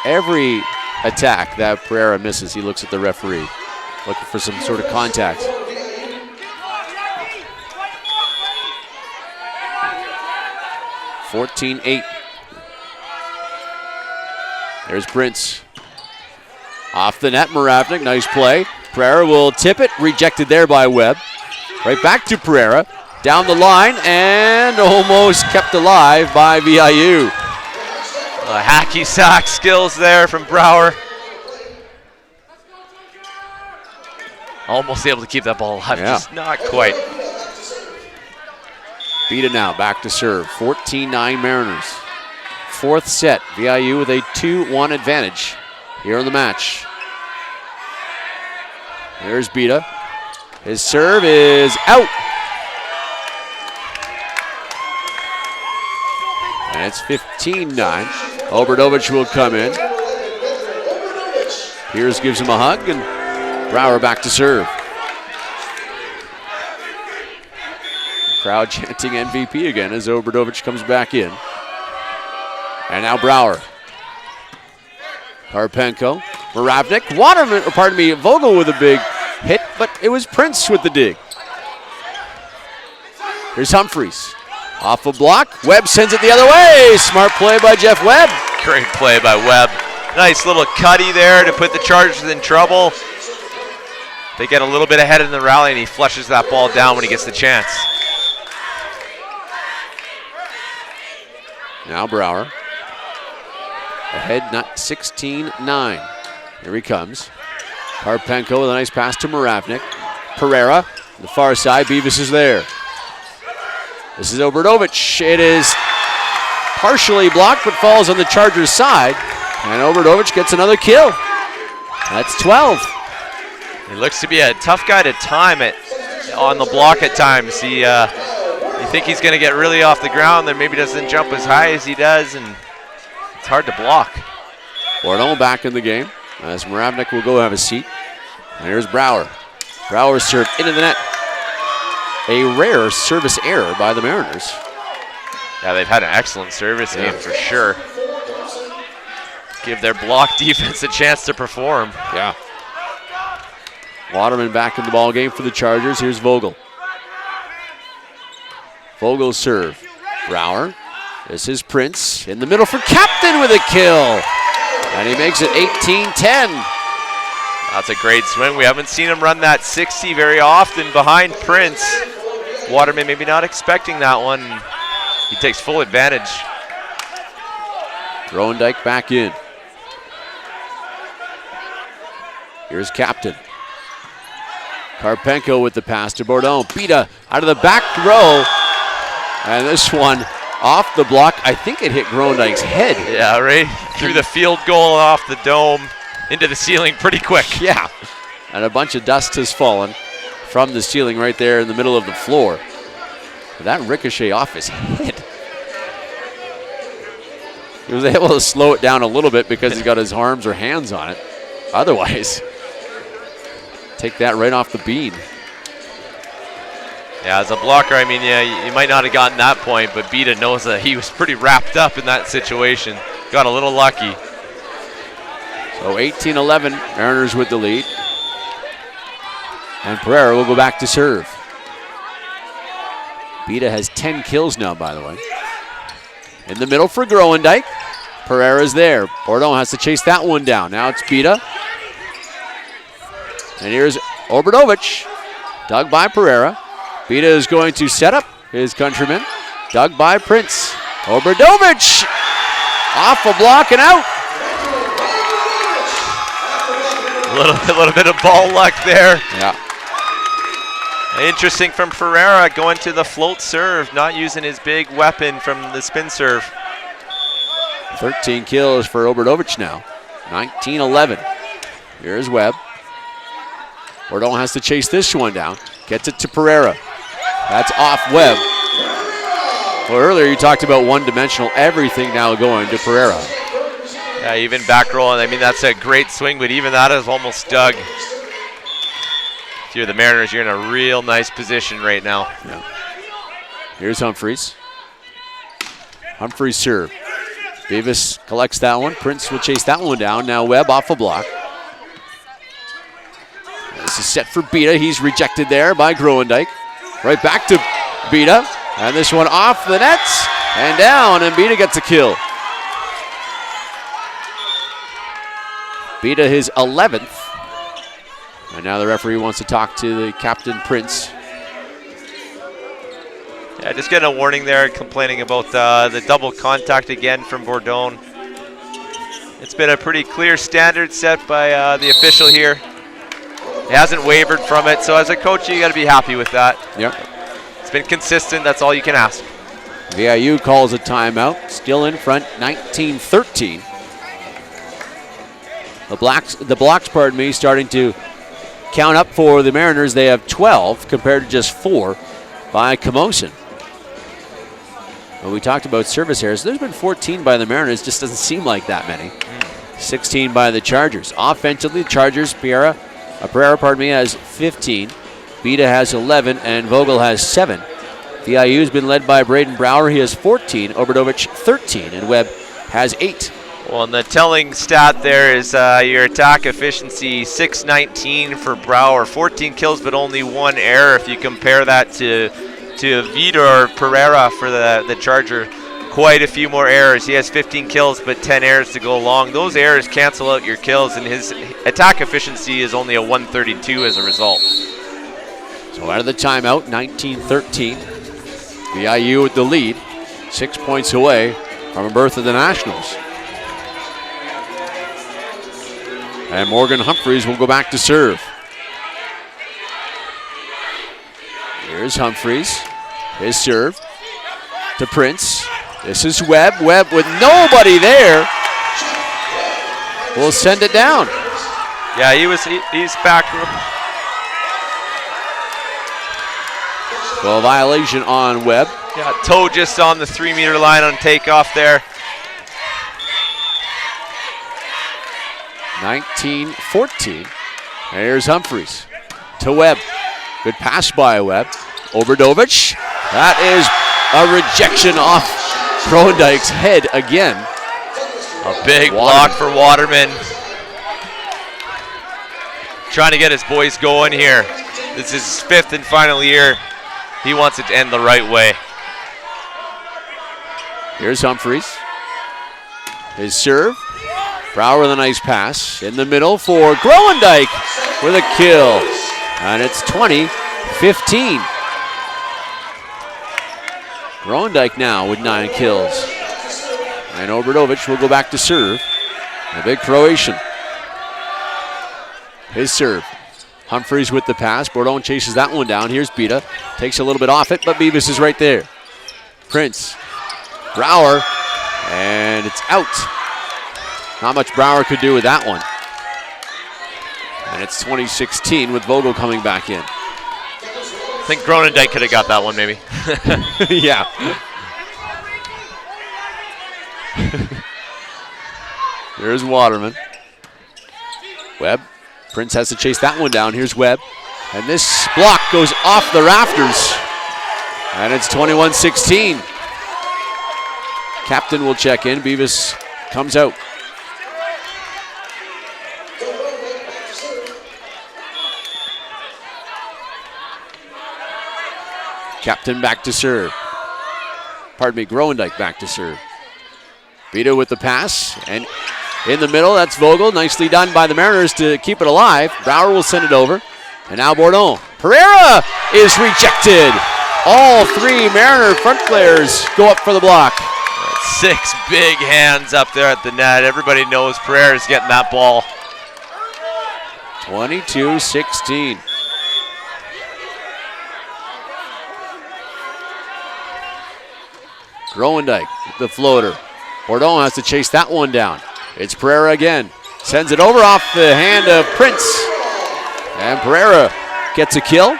Every attack that Pereira misses, he looks at the referee, looking for some sort of contact. (14-8). There's Prince. Off the net, Moravnik, nice play. Pereira will tip it, rejected there by Webb. Right back to Pereira, down the line, and almost kept alive by VIU. Hacky sack skills there from Brower. Almost able to keep that ball alive, just not quite. Beat it now, back to serve. 14-9 Mariners. Fourth set, VIU with a 2-1 advantage here in the match. There's Bita. His serve is out. And it's 15-9. Obradovic will come in. Pierce gives him a hug, and Brower back to serve. Crowd chanting MVP again as Obradovic comes back in. And now Brower. Karpenko, Moravnik, Waterman, or pardon me, Vogel with a big hit, but it was Prince with the dig. Here's Humphreys. Off a block, Webb sends it the other way. Smart play by Jeff Webb. Great play by Webb. Nice little cutty there to put the Chargers in trouble. They get a little bit ahead in the rally, and he flushes that ball down when he gets the chance. Now Brower. Ahead, not 16-9. Here he comes. Karpenko with a nice pass to Moravnik. Pereira, the far side, Beavis is there. This is Obradovic. It is partially blocked, but falls on the Chargers' side. And Obradovic gets another kill. That's 12. He looks to be a tough guy to time it on the block at times. You think he's going to get really off the ground, then maybe doesn't jump as high as he does, and it's hard to block. Bordeaux back in the game as Moravnik will go have a seat. And here's Brower. Brower served into the net. A rare service error by the Mariners. Yeah, they've had an excellent service game for sure. Give their block defense a chance to perform. Yeah. Waterman back in the ball game for the Chargers. Here's Vogel. Vogel serve. Brower. This is Prince in the middle for Captain with a kill. And he makes it 18-10. That's a great swing. We haven't seen him run that 60 very often behind Prince. Waterman maybe not expecting that one. he takes full advantage. Groendyke back in. Here's captain. Karpenko with the pass to Bourdon. Bita out of the back row. And this one off the block. I think it hit Groendyke's head. Yeah, right through the field goal off the dome into the ceiling pretty quick. Yeah. And a bunch of dust has fallen from the ceiling right there in the middle of the floor. That ricochet off his head. He was able to slow it down a little bit because he's got his arms or hands on it. Otherwise, take that right off the bean. Yeah, as a blocker, I mean, yeah, you might not have gotten that point, but Bita knows that he was pretty wrapped up in that situation. Got a little lucky. So 18-11, Mariners with the lead. And Pereira will go back to serve. Bita has 10 kills now, by the way. In the middle for Groendyke. Pereira's there. Bourdon has to chase that one down. Now it's Bita. And here's Obradovic. Dug by Pereira. Bita is going to set up his countryman. Dug by Prince. Obradovic off a block and out. A little bit of ball luck there. Yeah. Interesting from Pereira going to the float serve, not using his big weapon from the spin serve. 13 kills for Obradovic now. 19-11. Here's Webb. Bourdon has to chase this one down. Gets it to Pereira. That's off Webb. Well, earlier you talked about one-dimensional. Everything now going to Pereira. Yeah, even back rolling. I mean, that's a great swing, but even that is almost dug. If you're the Mariners, you're in a real nice position right now. Yeah. Here's Humphreys. Humphreys serve. Beavis collects that one. Prince will chase that one down. Now Webb off a block. This is set for Bita. He's rejected there by Groendyke. Right back to Bita. And this one off the nets and down, and Bita gets a kill. Bita his 11th. And now the referee wants to talk to the captain, Prince. Yeah, just getting a warning there, complaining about the double contact again from Bourdon. It's been a pretty clear standard set by the official here. He hasn't wavered from it, so as a coach, you got to be happy with that. Yep. It's been consistent. That's all you can ask. VIU calls a timeout. Still in front, 19-13. The Blacks, pardon me, starting to count up for the Mariners. They have 12 compared to just 4 by Camosun. Well, we talked about service errors. There's been 14 by the Mariners. Just doesn't seem like that many. 16 by the Chargers. Offensively, the Chargers, Pereira, has 15. Bita has 11, and Vogel has 7. VIU has been led by Braden Brower. He has 14. Obradovic 13, and Webb has 8. Well, and the telling stat there is your attack efficiency, 619 for Brower, 14 kills but only 1 error. If you compare that to Vitor Pereira for the Charger, quite a few more errors. He has 15 kills but 10 errors to go along. Those errors cancel out your kills, and his attack efficiency is only a 132 as a result. So out of the timeout, 19-13. VIU with the lead, 6 points away from a berth of the Nationals. And Morgan Humphreys will go back to serve. Here's Humphreys. His serve to Prince. This is Webb. Webb with nobody there. Will send it down. Yeah, he's back. Well, violation on Webb. Yeah, toe just on the 3-meter line on takeoff there. 19-14. And here's Humphreys to Webb. Good pass by Webb. Obradovic. That is a rejection off Groendyke's head again. A big block for Waterman. Trying to get his boys going here. This is his 5th and final year. He wants it to end the right way. Here's Humphreys. His serve. Brower with a nice pass. In the middle for Groendyke with a kill. And it's 20-15. Groenendijk now with 9 kills. And Obradovic will go back to serve. The big Croatian. His serve. Humphreys with the pass. Bourdon chases that one down. Here's Bita. Takes a little bit off it, but Beavis is right there. Prince. Brouwer. And it's out. Not much Brouwer could do with that one. And it's 2016 with Vogel coming back in. I think Groenendijk could have got that one, maybe. Yeah. Here's Waterman. Webb. Prince has to chase that one down. Here's Webb. And this block goes off the rafters. And it's 21-16. Captain will check in. Beavis comes out. Captain back to serve. Pardon me, Groenendijk back to serve. Vito with the pass, and in the middle, that's Vogel. Nicely done by the Mariners to keep it alive. Brouwer will send it over, and now Bourdon. Pereira is rejected. All 3 Mariner front players go up for the block. 6 big hands up there at the net. Everybody knows Pereira's getting that ball. 22-16. Groenendijk with the floater. Bourdon has to chase that one down. It's Pereira again. Sends it over off the hand of Prince. And Pereira gets a kill.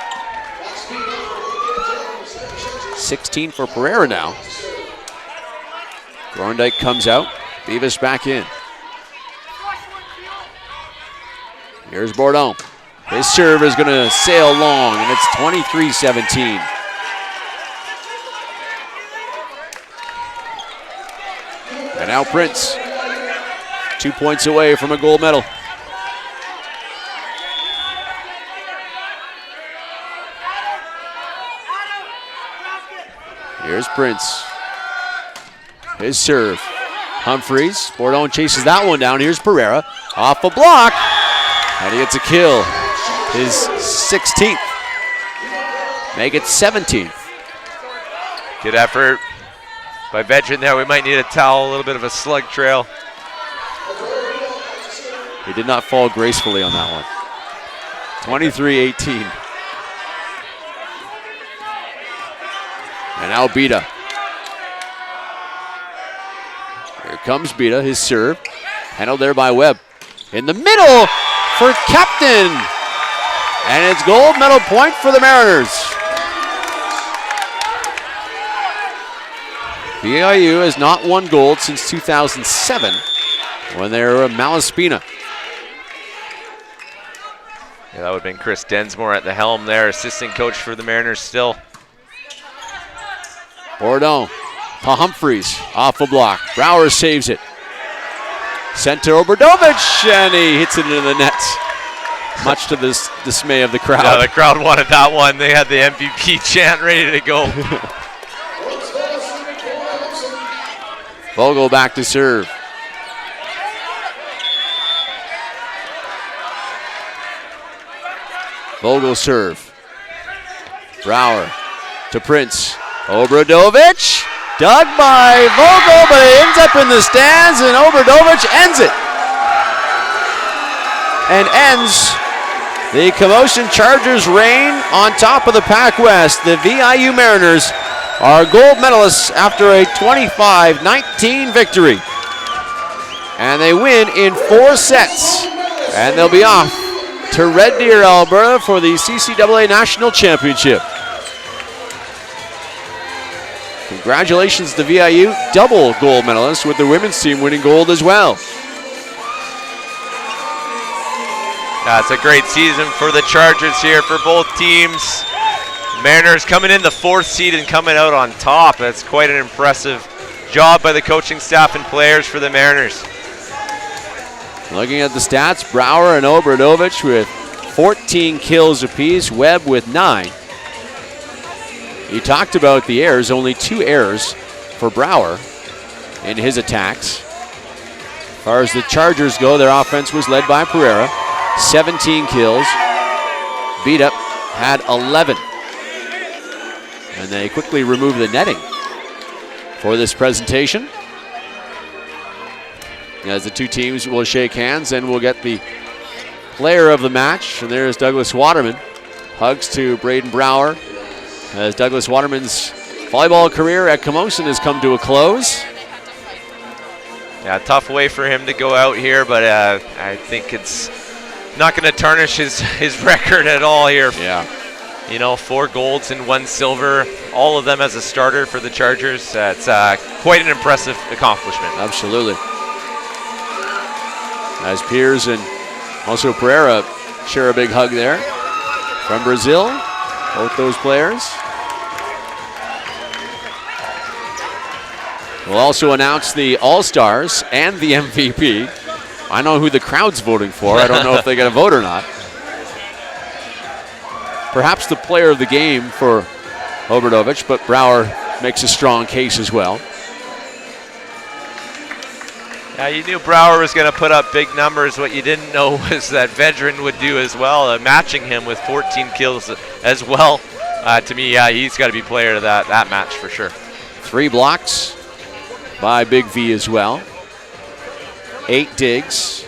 16 for Pereira now. Groenendijk comes out. Beavis back in. Here's Bourdon. His serve is going to sail long, and it's 23-17. And now Prince, 2 points away from a gold medal. Here's Prince. His serve. Humphreys. Bourdon chases that one down. Here's Pereira. Off a block. And he gets a kill. His 16th. Make it 17th. Good effort by veteran there. We might need a towel, a little bit of a slug trail. He did not fall gracefully on that one. 23-18. And now Bita. Here comes Bita, his serve. Handled there by Webb. In the middle for Captain. And it's gold medal point for the Mariners. VIU has not won gold since 2007 when they were Malaspina. Yeah, that would have been Chris Densmore at the helm there, assistant coach for the Mariners still. Bourdon to Humphreys, off a block. Brouwer saves it. Sent to Obradovic, and he hits it into the net. Much to the dismay of the crowd. Yeah, the crowd wanted that one. They had the MVP chant ready to go. Vogel back to serve. Vogel serve. Brouwer to Prince. Obradovic, dug by Vogel, but it ends up in the stands, and Obradovic ends it. And ends the Camosun Chargers' reign on top of the PACWEST. The VIU Mariners are gold medalists after a 25-19 victory. And they win in 4 sets. And they'll be off to Red Deer, Alberta for the CCAA National Championship. Congratulations to VIU, double gold medalists, with the women's team winning gold as well. That's a great season for the Chargers here for both teams. Mariners coming in the 4th seed and coming out on top. That's quite an impressive job by the coaching staff and players for the Mariners. Looking at the stats, Brouwer and Obradovic with 14 kills apiece, Webb with 9. He talked about the errors, only 2 errors for Brouwer in his attacks. As far as the Chargers go, their offense was led by Pereira, 17 kills. Beat up had 11. And they quickly removed the netting for this presentation. As the two teams will shake hands, and we'll get the player of the match. And there's Douglas Waterman. Hugs to Braden Brower, as Douglas Waterman's volleyball career at Camosun has come to a close. Yeah, tough way for him to go out here, but I think it's not going to tarnish his record at all here. Yeah. You know, 4 golds and 1 silver, all of them as a starter for the Chargers. It's quite an impressive accomplishment. Absolutely. As Piers and also Pereira share a big hug there from Brazil, both those players. We'll also announce the All-Stars and the MVP. I know who the crowd's voting for. I don't know if they're going to vote or not. Perhaps the player of the game for Obradovic, but Brower makes a strong case as well. Yeah, you knew Brower was going to put up big numbers. What you didn't know was that Vedran would do as well, matching him with 14 kills as well. To me, yeah, he's got to be player of that match for sure. 3 blocks by Big V as well. 8 digs,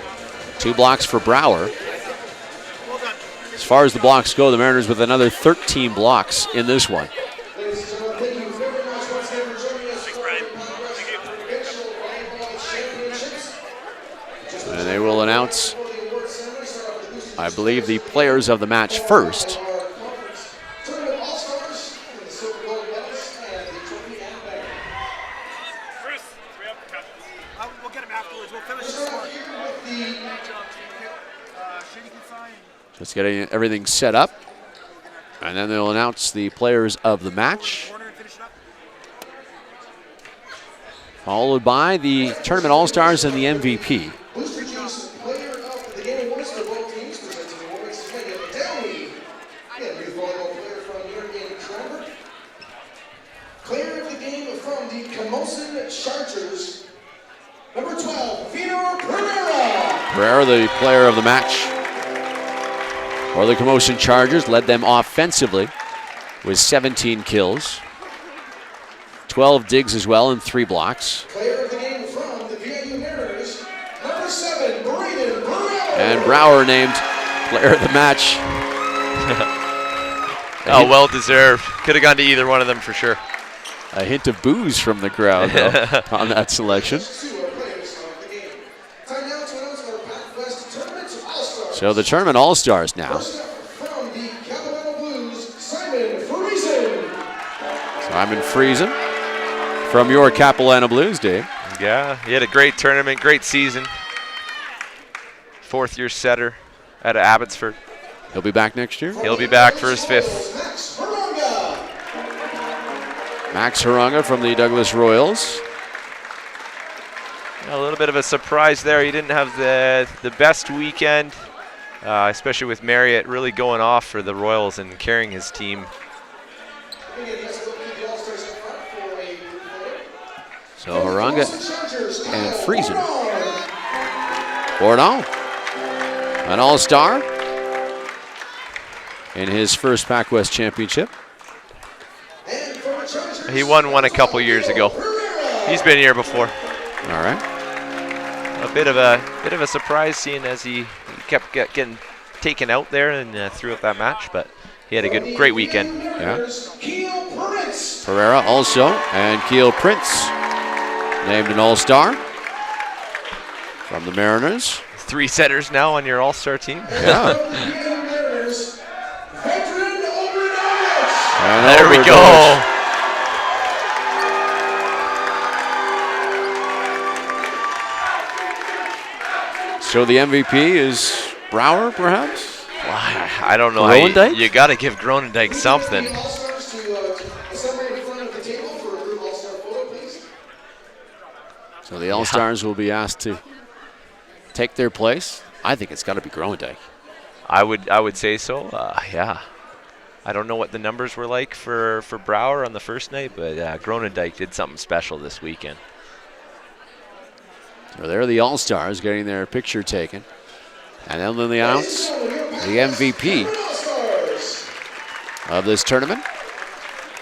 2 blocks for Brower. As far as the blocks go, the Mariners with another 13 blocks in this one. And they will announce, I believe, the players of the match first. Just getting everything set up. And then they'll announce the players of the match, followed by the Tournament All-Stars and the MVP. Player of the game from the Camosun Chargers, number 12, Pereira. Pereira, the player of the match for the Camosun Chargers, led them offensively with 17 kills, 12 digs as well, and 3 blocks. Player of the game from the VIU Mariners, number 7, Braden Brower. And Brower named player of the match. Oh, well deserved. Could have gone to either one of them for sure. A hint of booze from the crowd though, on that selection. So the Tournament All-Stars now. From the Capitano Blues, Simon Friesen from your Capilano Blues, Dave. Yeah, he had a great tournament, great season. 4th-year setter out of Abbotsford. He'll be back next year? He'll be back for his 5th. Max Harunga from the Douglas Royals. A little bit of a surprise there. He didn't have the best weekend, especially with Marriott really going off for the Royals and carrying his team. So Harunga and Friesen. Bourdon, an all-star in his first PACWEST championship. He won one a couple years ago. He's been here before. All right. A bit of a surprise, seeing as he kept getting taken out there and throughout that match, but he had a great weekend. Yeah. Pereira also, and Keel Prince named an all-star from the Mariners. 3 setters now on your all-star team. Yeah. There we go. So the MVP is Brower, perhaps? Well, I don't know. Groenendijk? You got to give Groenendijk something. So the All-Stars will be asked to take their place. I think it's got to be Groenendijk. I would say so. Yeah. I don't know what the numbers were like for Brower on the first night, but Groenendijk did something special this weekend. So there are the All-Stars getting their picture taken. And then they announce the MVP of this tournament.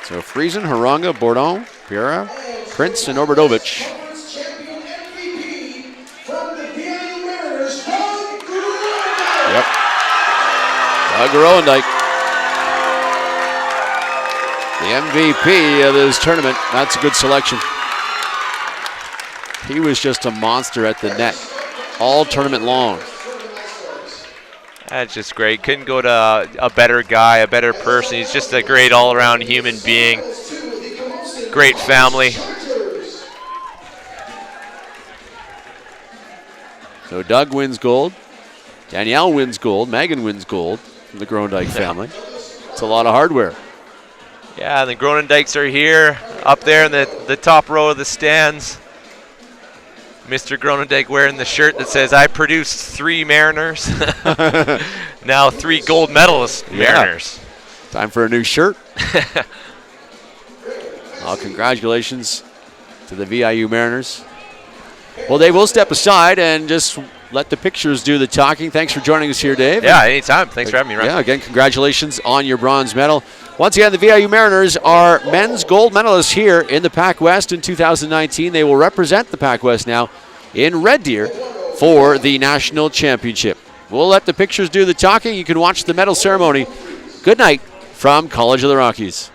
So Friesen, Harunga, Bourdon, Pereira, Prince and Obradovic. Conference champion MVP from the VIU Mariners, Doug Grondike. Yep. Doug Grondike. The MVP of this tournament. That's a good selection. He was just a monster at the net all tournament long. That's just great. Couldn't go to a better guy, a better person. He's just a great all-around human being. Great family. So Doug wins gold. Danielle wins gold. Megan wins gold from the Grondike family. It's a lot of hardware. Yeah, the Grondikes are here, up there in the top row of the stands. Mr. Grondike wearing the shirt that says, "I produced 3 Mariners." Now 3 gold medalist Mariners. Time for a new shirt. Well, congratulations to the VIU Mariners. Well, Dave, we'll step aside and just let the pictures do the talking. Thanks for joining us here, Dave. Yeah, anytime. Thanks for having me, Ryan. Yeah, again, congratulations on your bronze medal. Once again, the VIU Mariners are men's gold medalists here in the PACWEST in 2019. They will represent the PACWEST now in Red Deer for the national championship. We'll let the pictures do the talking. You can watch the medal ceremony. Good night from College of the Rockies.